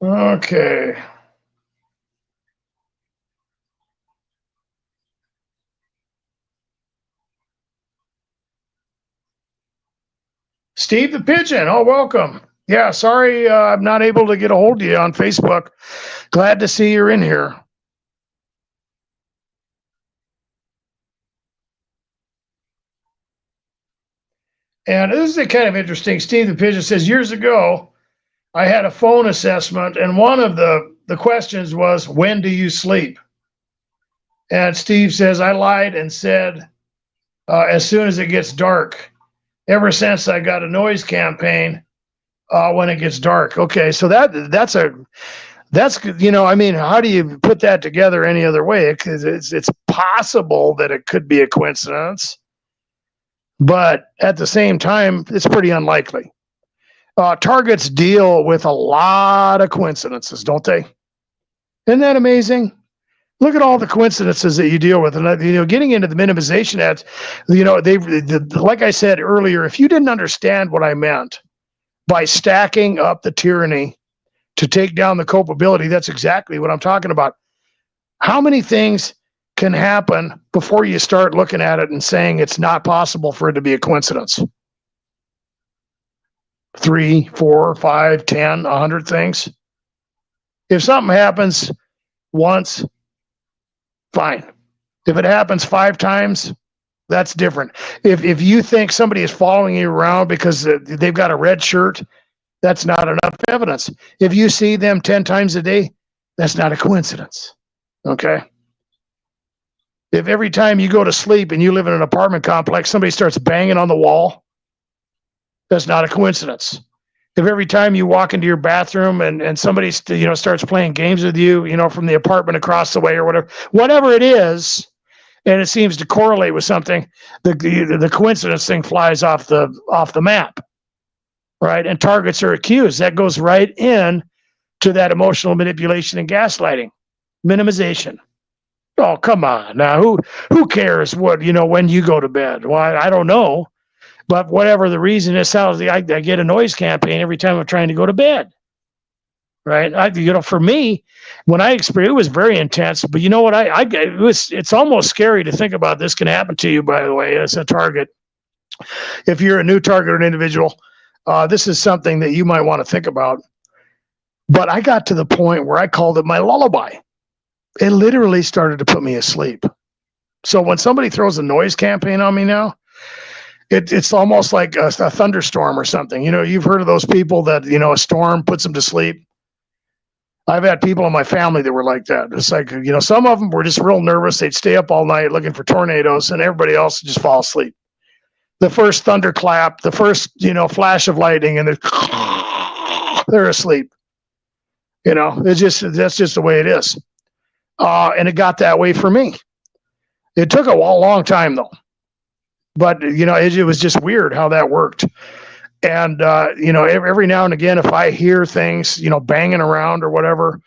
Okay. Steve the Pigeon, welcome. Yeah, sorry I'm not able to get a hold of you on Facebook. Glad to see you're in here. And this is kind of interesting. Steve the Pigeon says, years ago, I had a phone assessment, and one of the questions was, when do you sleep? And Steve says, I lied and said, as soon as it gets dark. Ever since I got a noise campaign when it gets dark. Okay, so that's how do you put that together any other way? Because it's possible that it could be a coincidence, but at the same time, it's pretty unlikely. Targets deal with a lot of coincidences, don't they? Isn't that amazing? Look at all the coincidences that you deal with. And, getting into the minimization ads, like I said earlier, if you didn't understand what I meant by stacking up the tyranny to take down the culpability, that's exactly what I'm talking about. How many things can happen before you start looking at it and saying it's not possible for it to be a coincidence? 3, 4, 5, 10, 100 things. If something happens once, fine. If it happens 5 times, that's different. If you think somebody is following you around because they've got a red shirt, that's not enough evidence. If you see them 10 times a day, that's not a coincidence. Okay? If every time you go to sleep and you live in an apartment complex, somebody starts banging on the wall, that's not a coincidence. If every time you walk into your bathroom and somebody starts playing games with you, from the apartment across the way or whatever it is, and it seems to correlate with something, the coincidence thing flies off the map, right? And targets are accused. That goes right in to that emotional manipulation and gaslighting, minimization. Oh, come on now, who cares what when you go to bed? Well, I don't know. But whatever the reason is, I get a noise campaign every time I'm trying to go to bed, right? For me, when I experienced, it was very intense. But you know what? It's almost scary to think about this can happen to you. By the way, as a target, if you're a new target or an individual, this is something that you might want to think about. But I got to the point where I called it my lullaby. It literally started to put me asleep. So when somebody throws a noise campaign on me now, it's almost like a thunderstorm or something. You've heard of those people that, a storm puts them to sleep. I've had people in my family that were like that. It's like, some of them were just real nervous. They'd stay up all night looking for tornadoes and everybody else would just fall asleep. the first thunderclap, the first, flash of lightning, and they're asleep. That's just the way it is. And it got that way for me. It took a long time though, but it was just weird how that worked. And every now and again, if I hear things, banging around or whatever,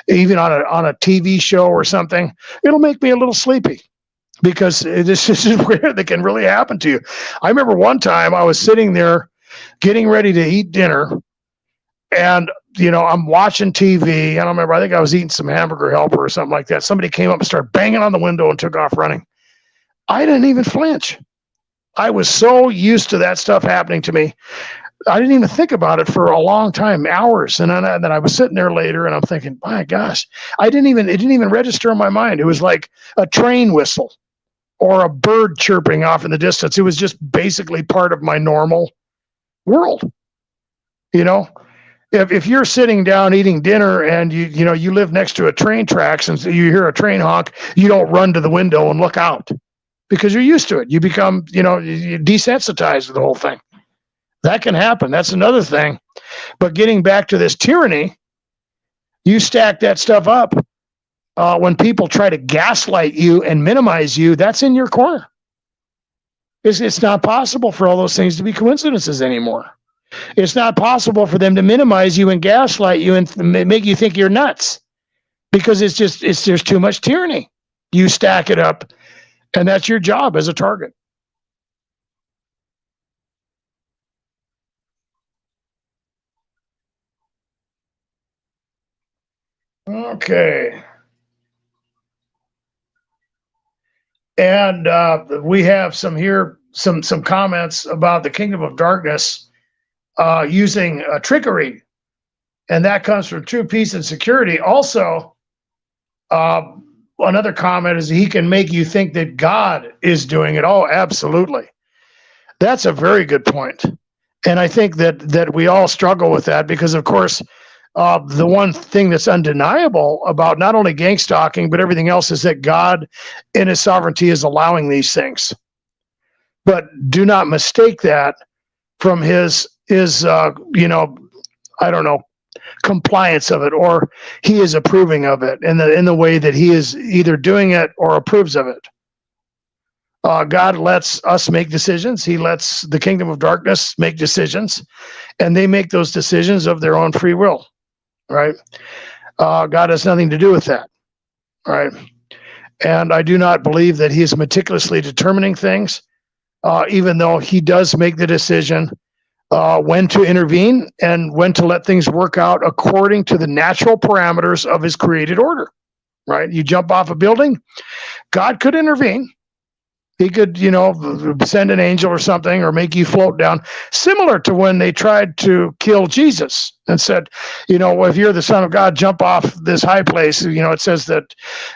even on a TV show or something, it'll make me a little sleepy, because this is weird. That can really happen to you. I remember one time I was sitting there getting ready to eat dinner, and I'm watching TV. I don't remember. I think I was eating some hamburger helper or something like that. Somebody came up and started banging on the window and took off running. I didn't even flinch. I was so used to that stuff happening to me. I didn't even think about it for a long time, hours. And then I was sitting there later and I'm thinking, my gosh, it didn't even register in my mind. It was like a train whistle or a bird chirping off in the distance. It was just basically part of my normal world. If you're sitting down eating dinner and you live next to a train tracks and you hear a train honk, you don't run to the window and look out, because you're used to it. You become, you're desensitized to the whole thing. That can happen. That's another thing. But getting back to this tyranny, you stack that stuff up. When people try to gaslight you and minimize you, that's in your corner. It's not possible for all those things to be coincidences anymore. It's not possible for them to minimize you and gaslight you and make you think you're nuts, because there's too much tyranny. You stack it up, and that's your job as a target. Okay. And we have some comments about the kingdom of darkness using trickery, and that comes from true peace and security. Also, another comment is he can make you think that God is doing it. Oh, absolutely. That's a very good point. And I think that we all struggle with that, because, of course, the one thing that's undeniable about not only gang stalking, but everything else, is that God in his sovereignty is allowing these things. But do not mistake that from his compliance of it, or he is approving of it in the way that he is either doing it or approves of it. God lets us make decisions. He lets the kingdom of darkness make decisions, and they make those decisions of their own free will, right? God has nothing to do with that, right? And I do not believe that he is meticulously determining things, even though he does make the decision when to intervene and when to let things work out according to the natural parameters of his created order, right? You jump off a building, God could intervene. He could, send an angel or something, or make you float down, similar to when they tried to kill Jesus and said, if you're the Son of God, jump off this high place. It says that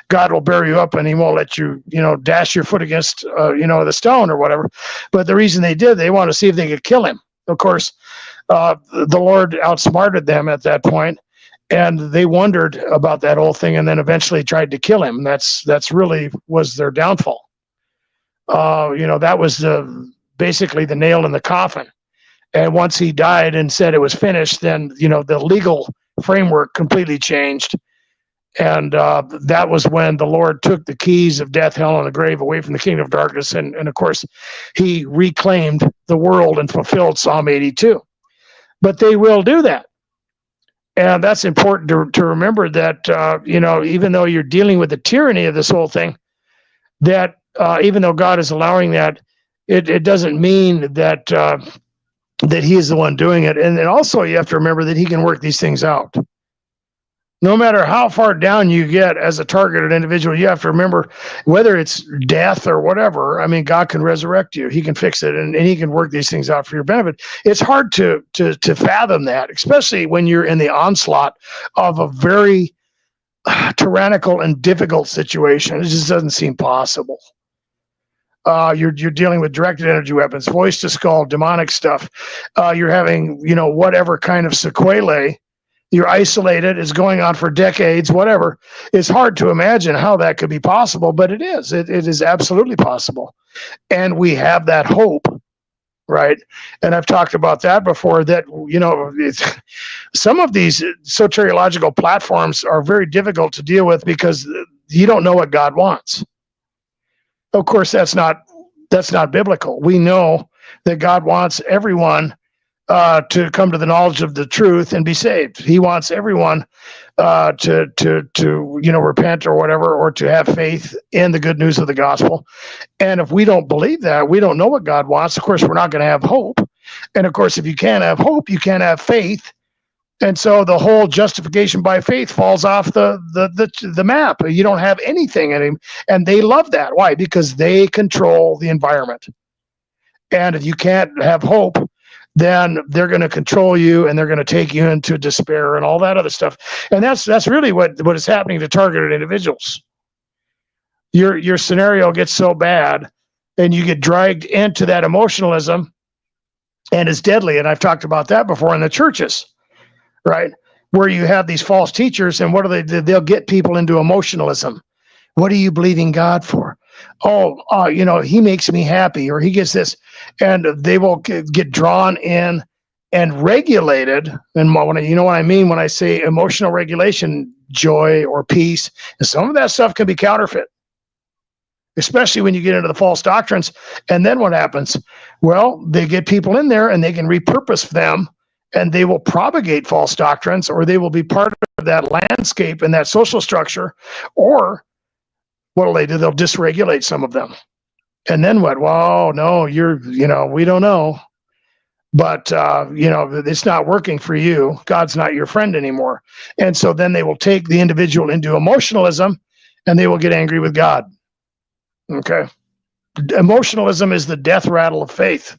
God will bear you up and he won't let you, dash your foot against, the stone or whatever. But the reason they did, they wanted to see if they could kill him. Of course, the Lord outsmarted them at that point, and they wondered about that whole thing, and then eventually tried to kill him. That's really was their downfall. That was basically the nail in the coffin. And once he died and said it was finished, then, the legal framework completely changed. And that was when the Lord took the keys of death, hell, and the grave away from the kingdom of darkness. And of course, he reclaimed the world and fulfilled Psalm 82. But they will do that. And that's important to remember that, even though you're dealing with the tyranny of this whole thing, that even though God is allowing that, it doesn't mean that that he is the one doing it. And then also you have to remember that he can work these things out. No matter how far down you get as a targeted individual, you have to remember, whether it's death or whatever, God can resurrect you. He can fix it, and he can work these things out for your benefit. It's hard to fathom that, especially when you're in the onslaught of a very tyrannical and difficult situation. It just doesn't seem possible. You're dealing with directed energy weapons, voice to skull, demonic stuff. You're having, whatever kind of sequelae. You're isolated. It's going on for decades, whatever. It's hard to imagine how that could be possible, but it is. It is absolutely possible. And we have that hope right? And I've talked about that before, that, some of these soteriological platforms are very difficult to deal with because you don't know what God wants. Of course, that's not biblical. We know that God wants everyone to come to the knowledge of the truth and be saved. He wants everyone to repent or whatever, or to have faith in the good news of the gospel. And if we don't believe that, we don't know what God wants. Of course, we're not going to have hope. And of course, if you can't have hope, you can't have faith. And so the whole justification by faith falls off the map. You don't have anything in him. And they love that. Why? Because they control the environment. And if you can't have hope, then they're going to control you, and they're going to take you into despair and all that other stuff. And that's really what is happening to targeted individuals. Your scenario gets so bad, and you get dragged into that emotionalism, and it's deadly. And I've talked about that before in the churches, right? Where you have these false teachers, and what do they do? They'll get people into emotionalism. What are you believing God for? He makes me happy, or he gets this, and they will get drawn in and regulated. And you know what I mean when I say emotional regulation, joy or peace, and some of that stuff can be counterfeit, especially when you get into the false doctrines. And then what happens? Well, they get people in there, and they can repurpose them, and they will propagate false doctrines, or they will be part of that landscape and that social structure. Or what will they do? They'll dysregulate some of them. And then what? Well, no, we don't know. But, it's not working for you. God's not your friend anymore. And so then they will take the individual into emotionalism, and they will get angry with God. Okay. Emotionalism is the death rattle of faith.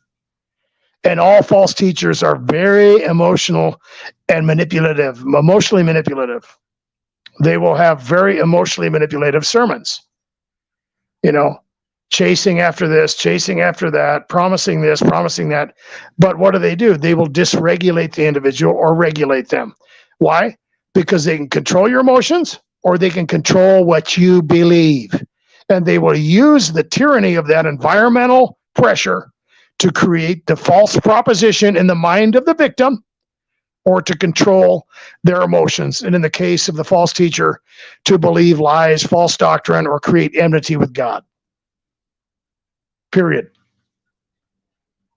And all false teachers are very emotional and emotionally manipulative. They will have very emotionally manipulative sermons. Chasing after this, chasing after that, promising this, promising that. But what do? They will dysregulate the individual or regulate them. Why? Because they can control your emotions, or they can control what you believe. And they will use the tyranny of that environmental pressure to create the false proposition in the mind of the victim, or to control their emotions. And in the case of the false teacher, to believe lies, false doctrine, or create enmity with God. Period.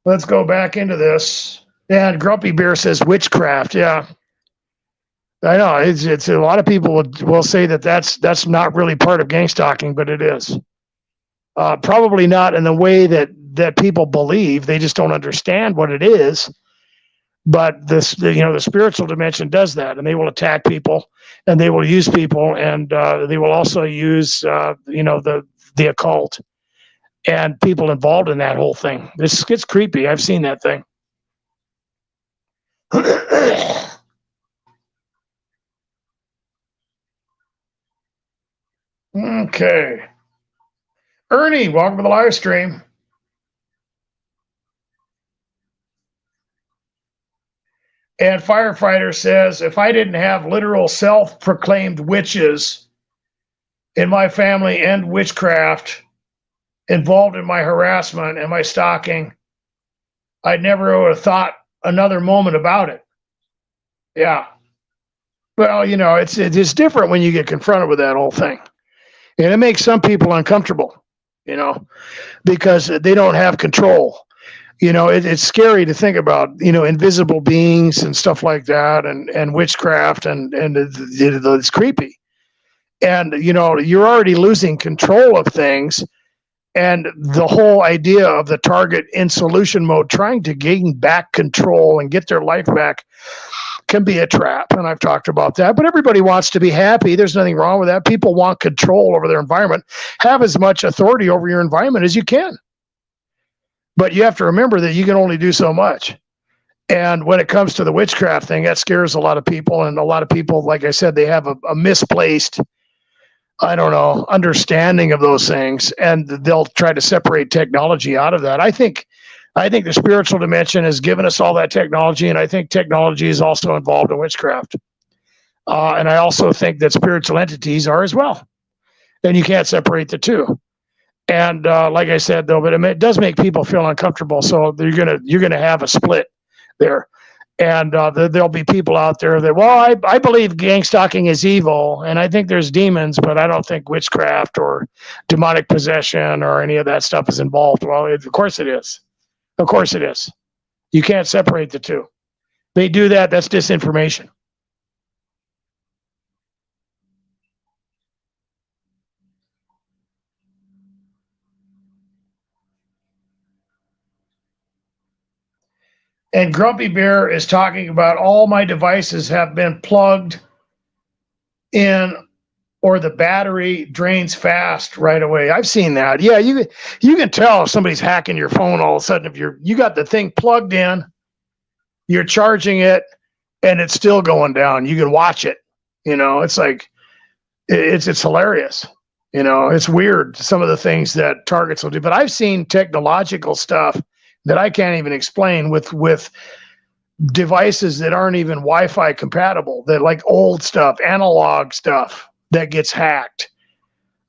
Let's go back into this. And Grumpy Bear says witchcraft. Yeah. I know it's a lot of people will say that's not really part of gang stalking, but it is. Probably not in the way that people believe. They just don't understand what it is. But the spiritual dimension does that, and they will attack people, and they will use people, and they will also use the occult and people involved in that whole thing. This gets creepy. I've seen that thing. Okay. Ernie, welcome to the live stream. And Firefighter says, if I didn't have literal self-proclaimed witches in my family and witchcraft involved in my harassment and my stalking, I'd never would have thought another moment about it. Yeah. Well, it's different when you get confronted with that whole thing. And it makes some people uncomfortable, because they don't have control. It's scary to think about, invisible beings and stuff like that, and witchcraft, and it's creepy. And, you're already losing control of things. And the whole idea of the target in solution mode, trying to gain back control and get their life back, can be a trap. And I've talked about that. But everybody wants to be happy. There's nothing wrong with that. People want control over their environment. Have as much authority over your environment as you can. But you have to remember that you can only do so much. And when it comes to the witchcraft thing, that scares a lot of people. And a lot of people, like I said, they have a misplaced, understanding of those things. And they'll try to separate technology out of that. I think the spiritual dimension has given us all that technology. And I think technology is also involved in witchcraft. And I also think that spiritual entities are as well. And you can't separate the two. And like I said, though, but it does make people feel uncomfortable. So you're gonna have a split there, and there'll be people out there that, well, I believe gang stalking is evil, and I think there's demons, but I don't think witchcraft or demonic possession or any of that stuff is involved. Well, of course it is. Of course it is. You can't separate the two. They do that. That's disinformation. And Grumpy Bear is talking about all my devices have been plugged in or the battery drains fast right away. I've seen that. Yeah, you can tell if somebody's hacking your phone all of a sudden if you got the thing plugged in, you're charging it, and it's still going down. You can watch it. It's like it's hilarious. It's weird some of the things that targets will do. But I've seen technological stuff that I can't even explain with devices that aren't even Wi-Fi compatible, that like old stuff, analog stuff that gets hacked.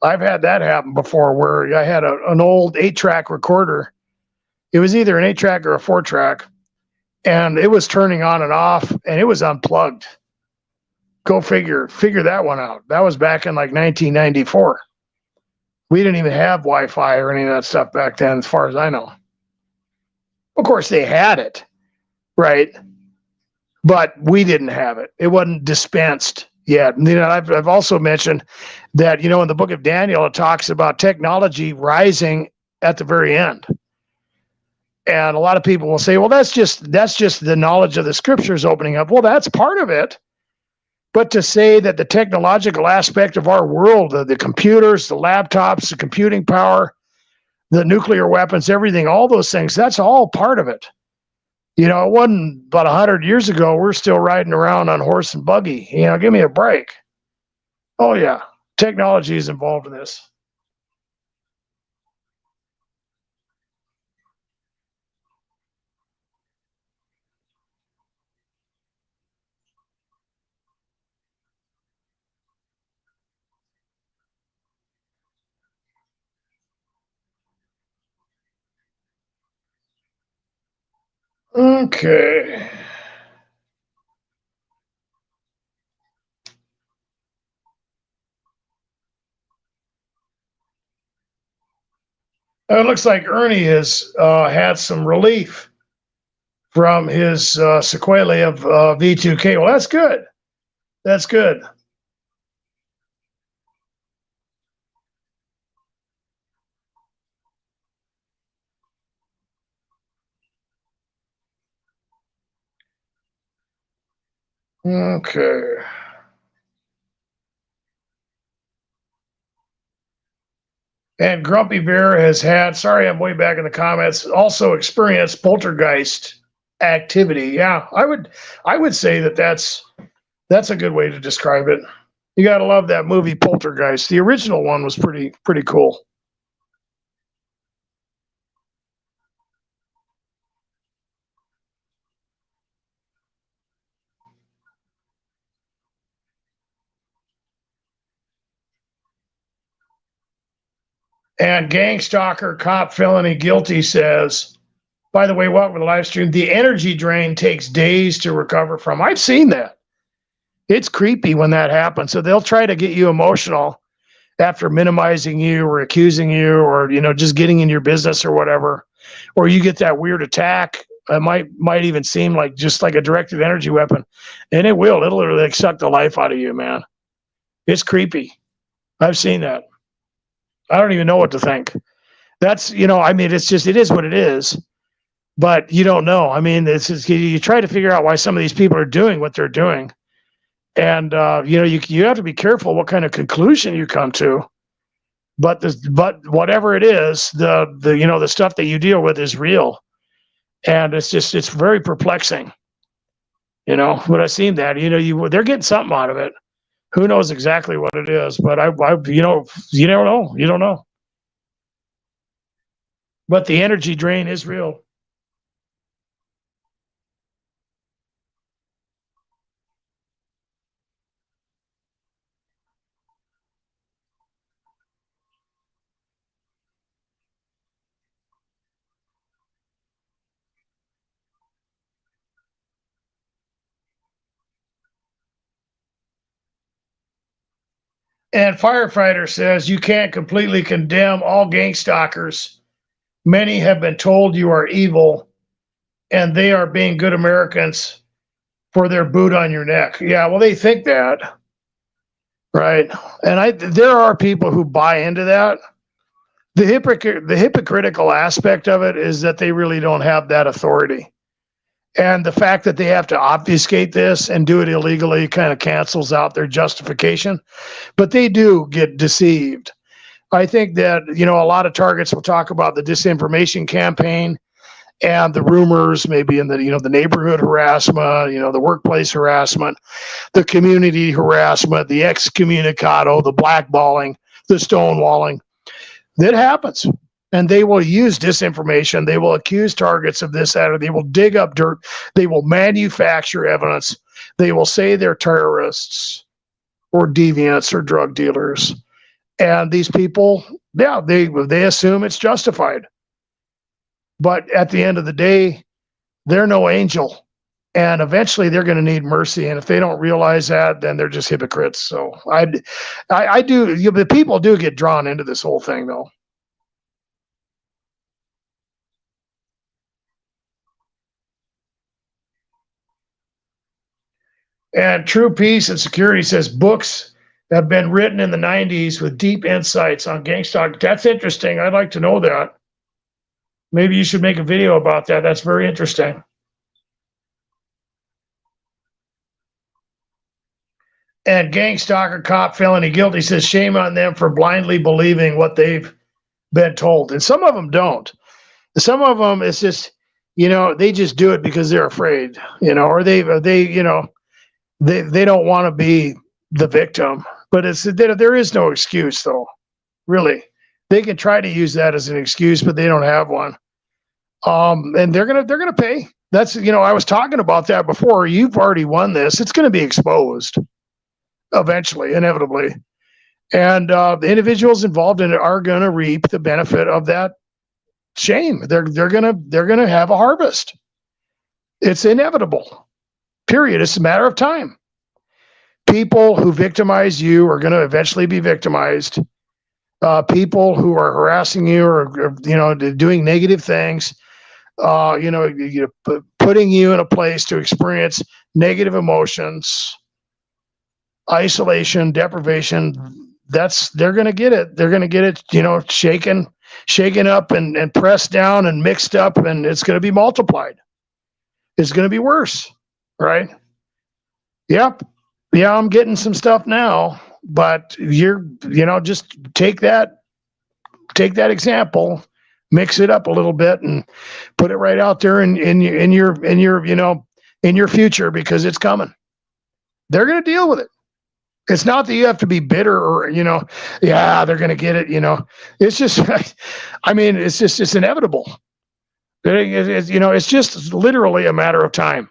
I've had that happen before where I had an old 8-track recorder. It was either an 8-track or a 4-track, and it was turning on and off, and it was unplugged. Go figure that one out. That was back in like 1994. We didn't even have Wi-Fi or any of that stuff back then, as far as I know. Of course, they had it, right? But we didn't have it. It wasn't dispensed yet. I've also mentioned that, in the book of Daniel, it talks about technology rising at the very end. And a lot of people will say, well, that's just the knowledge of the scriptures opening up. Well, that's part of it. But to say that the technological aspect of our world, the computers, the laptops, the computing power, the nuclear weapons, everything, all those things, that's all part of it. It wasn't about 100 years ago. We're still riding around on horse and buggy. Give me a break. Oh, yeah. Technology is involved in this. Okay. It looks like Ernie has had some relief from his sequelae of V2K. Well, that's good. That's good. Okay. And Grumpy Bear has had, sorry, I'm way back in the comments, also experienced poltergeist activity. Yeah, I would say that's a good way to describe it. You got to love that movie Poltergeist. The original one was pretty cool. And Gang Stalker Cop Felony Guilty says, by the way, welcome to the live stream. The energy drain takes days to recover from. I've seen that. It's creepy when that happens. So they'll try to get you emotional after minimizing you or accusing you or just getting in your business or whatever, or you get that weird attack. It might even seem like just like a directed energy weapon, and it'll literally like suck the life out of you, man. It's creepy. I've seen that. I don't even know what to think. That's it is what it is. But you don't know. I mean, it's just, you try to figure out why some of these people are doing what they're doing, and you have to be careful what kind of conclusion you come to. But whatever it is, the stuff that you deal with is real, and it's very perplexing. When I seen that, they're getting something out of it. Who knows exactly what it is? But you don't know. You don't know. But the energy drain is real. And firefighter says you can't completely condemn all gang stalkers. Many have been told you are evil, and they are being good Americans for their boot on your neck. Yeah, well, they think that, right? And there are people who buy into that. The hypocritical aspect of it is that they really don't have that authority. And the fact that they have to obfuscate this and do it illegally kind of cancels out their justification. But they do get deceived. I think that, a lot of targets will talk about the disinformation campaign and the rumors, maybe in the neighborhood harassment, the workplace harassment, the community harassment, the excommunicado, the blackballing, the stonewalling. That happens. And they will use disinformation. They will accuse targets of this, that, or they will dig up dirt. They will manufacture evidence. They will say they're terrorists or deviants or drug dealers. And these people, yeah, they assume it's justified. But at the end of the day, they're no angel. And eventually they're going to need mercy. And if they don't realize that, then they're just hypocrites. So I do, the people do get drawn into this whole thing, though. And True Peace and Security says books have been written in the 90s with deep insights on gang stalking. That's interesting. I'd like to know that. Maybe you should make a video about that. That's very interesting. And gang stalker cop felony guilty says shame on them for blindly believing what they've been told. And some of them don't. Some of them, it's just, they just do it because they're afraid, or they don't want to be the victim. But there is no excuse, though. Really, they can try to use that as an excuse, but they don't have one. And they're gonna pay. That's I was talking about that before. You've already won this. It's going to be exposed eventually, inevitably, and the individuals involved in it are going to reap the benefit of that shame. They're gonna have a harvest. It's inevitable. Period. It's a matter of time. People who victimize you are going to eventually be victimized. People who are harassing you or doing negative things, putting you in a place to experience negative emotions, isolation, deprivation. They're going to get it. They're going to get it, shaken up and pressed down and mixed up, and it's going to be multiplied. It's going to be worse. Right? Yep. Yeah, I'm getting some stuff now, but just take that example, mix it up a little bit, and put it right out there in your future, because it's coming. They're going to deal with it. It's not that you have to be bitter or they're going to get it. It's just, it's inevitable. It's just literally a matter of time.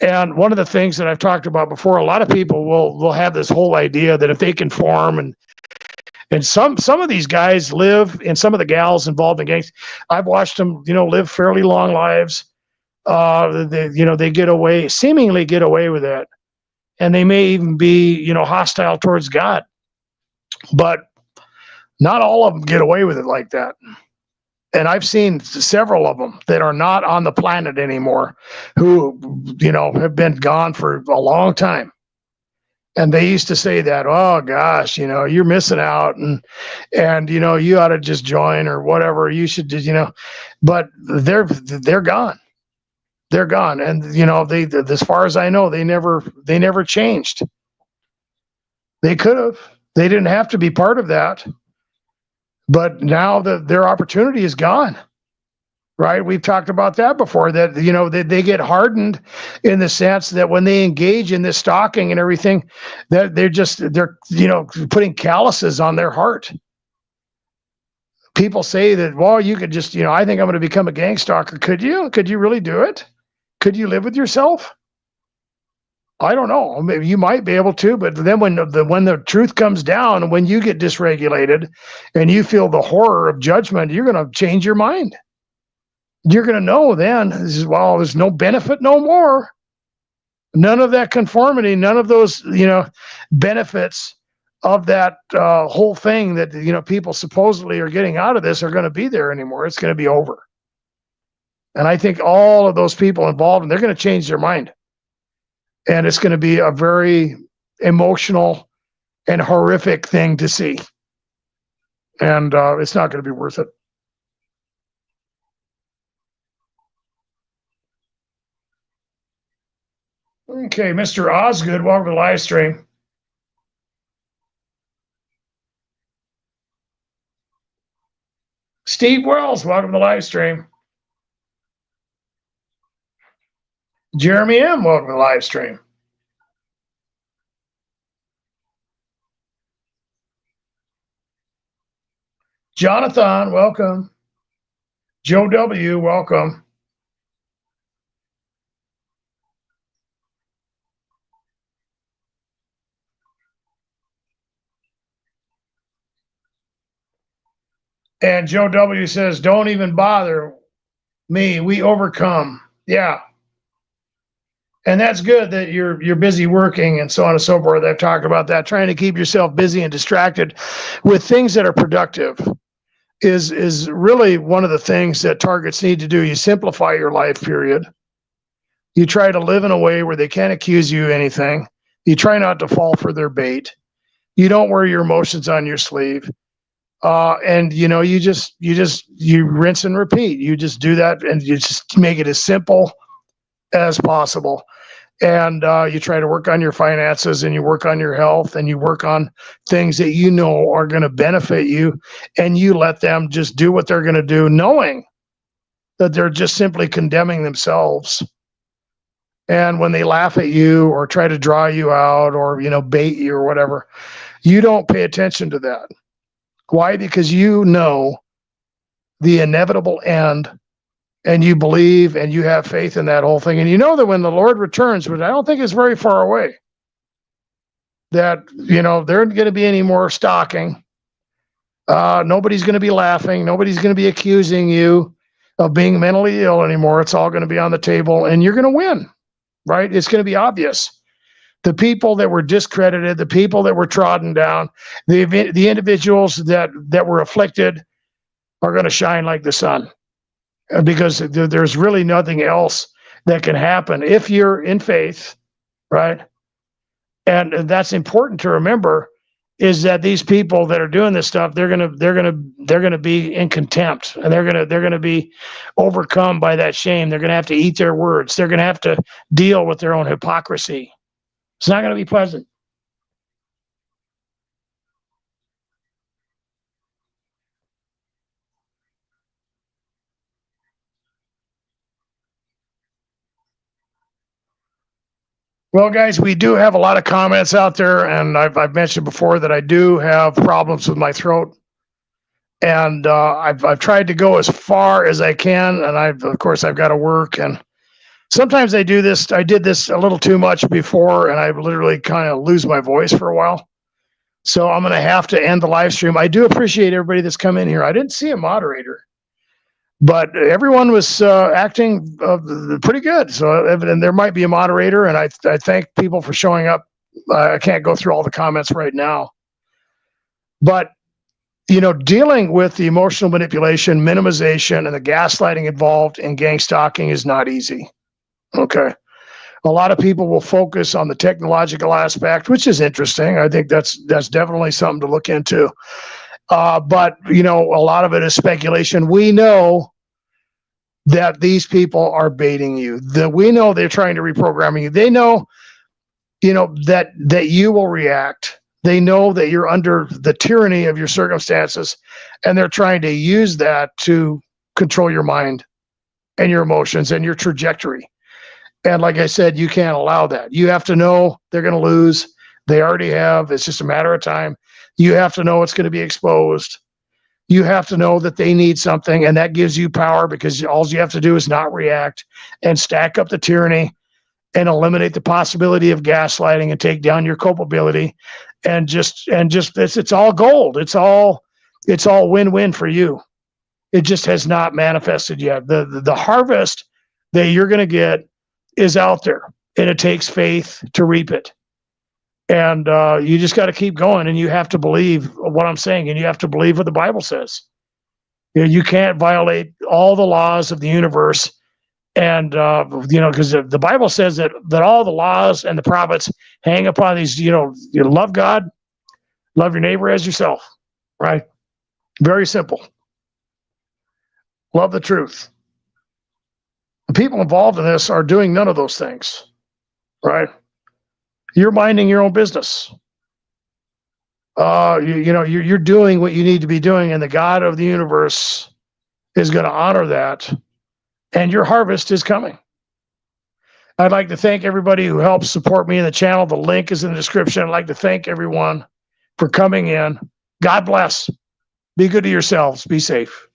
And one of the things that I've talked about before, a lot of people will have this whole idea that if they conform, and some of these guys live, and some of the gals involved in gangs, I've watched them, live fairly long lives. They seemingly get away with it, and they may even be, hostile towards God, but not all of them get away with it like that. And I've seen several of them that are not on the planet anymore, who, have been gone for a long time. And they used to say that, oh gosh, you're missing out, and you ought to just join or whatever. You should just, but they're gone. They're gone. And, they, as far as I know, they never changed. They could have. They didn't have to be part of that. But now their opportunity is gone, right? We've talked about that before, that, they get hardened in the sense that when they engage in this stalking and everything, that they're putting calluses on their heart. People say that, well, you could just, I think I'm going to become a gang stalker. Could you? Could you really do it? Could you live with yourself? I don't know. Maybe you might be able to, but then when the truth comes down, when you get dysregulated and you feel the horror of judgment, you're going to change your mind. You're going to know then, there's no benefit no more. None of that conformity, none of those, benefits of that whole thing that people supposedly are getting out of this are going to be there anymore. It's going to be over. And I think all of those people involved, and they're going to change their mind. And it's going to be a very emotional and horrific thing to see. And it's not going to be worth it. Okay, Mr. Osgood, welcome to the live stream. Steve Wells, welcome to the live stream. Jeremy M, welcome to the live stream. Jonathan, welcome. Joe W, welcome. And Joe W says, don't even bother me. We overcome. Yeah. And that's good that you're busy working and so on and so forth. I've talked about that. Trying to keep yourself busy and distracted with things that are productive is really one of the things that targets need to do. You simplify your life, period. You try to live in a way where they can't accuse you of anything. You try not to fall for their bait. You don't wear your emotions on your sleeve. And you rinse and repeat. You just do that, and you just make it as simple as possible. And you try to work on your finances, and you work on your health, and you work on things that you know are going to benefit you, and you let them just do what they're going to do, knowing that they're just simply condemning themselves. And when they laugh at you or try to draw you out or bait you or whatever, you don't pay attention to that. Why? Because you know the inevitable end, and you believe and you have faith in that whole thing. And you know that when the Lord returns, which I don't think is very far away, that, there isn't going to be any more stalking. Nobody's going to be laughing. Nobody's going to be accusing you of being mentally ill anymore. It's all going to be on the table, and you're going to win, right? It's going to be obvious. The people that were discredited, the people that were trodden down, the individuals that were afflicted are going to shine like the sun, because there's really nothing else that can happen if you're in faith, right? And that's important to remember, is that these people that are doing this stuff, they're gonna be in contempt, and they're gonna be overcome by that shame. They're gonna have to eat their words. They're gonna have to deal with their own hypocrisy. It's not going to be pleasant. Well, guys, we do have a lot of comments out there, and I've mentioned before that I do have problems with my throat, and I've tried to go as far as I can, and of course I've got to work, and sometimes I do this. I did this a little too much before, and I literally kind of lose my voice for a while. So I'm going to have to end the live stream. I do appreciate everybody that's come in here. I didn't see a moderator, but everyone was acting pretty good. So, and there might be a moderator, and I thank people for showing up. I can't go through all the comments right now, but dealing with the emotional manipulation, minimization, and the gaslighting involved in gang stalking is not easy. Okay. A lot of people will focus on the technological aspect, which is interesting. I think that's definitely something to look into. But a lot of it is speculation. We know that these people are baiting you. That we know they're trying to reprogram you. They know, that you will react. They know that you're under the tyranny of your circumstances, and they're trying to use that to control your mind and your emotions and your trajectory. And like I said, you can't allow that. You have to know they're going to lose. They already have. It's just a matter of time. You have to know it's going to be exposed. You have to know that they need something, and that gives you power, because all you have to do is not react and stack up the tyranny and eliminate the possibility of gaslighting and take down your culpability. And just it's all gold. It's all win-win for you. It just has not manifested yet. The harvest that you're going to get is out there, and it takes faith to reap it. And you just got to keep going, and you have to believe what I'm saying, and you have to believe what the Bible says. You can't violate all the laws of the universe. And, because the Bible says that all the laws and the prophets hang upon these, you love God, love your neighbor as yourself, right? Very simple. Love the truth. The people involved in this are doing none of those things, right? You're minding your own business. You're doing what you need to be doing, and the God of the universe is going to honor that, and your harvest is coming. I'd like to thank everybody who helps support me in the channel. The link is in the description. I'd like to thank everyone for coming in. God bless. Be good to yourselves. Be safe.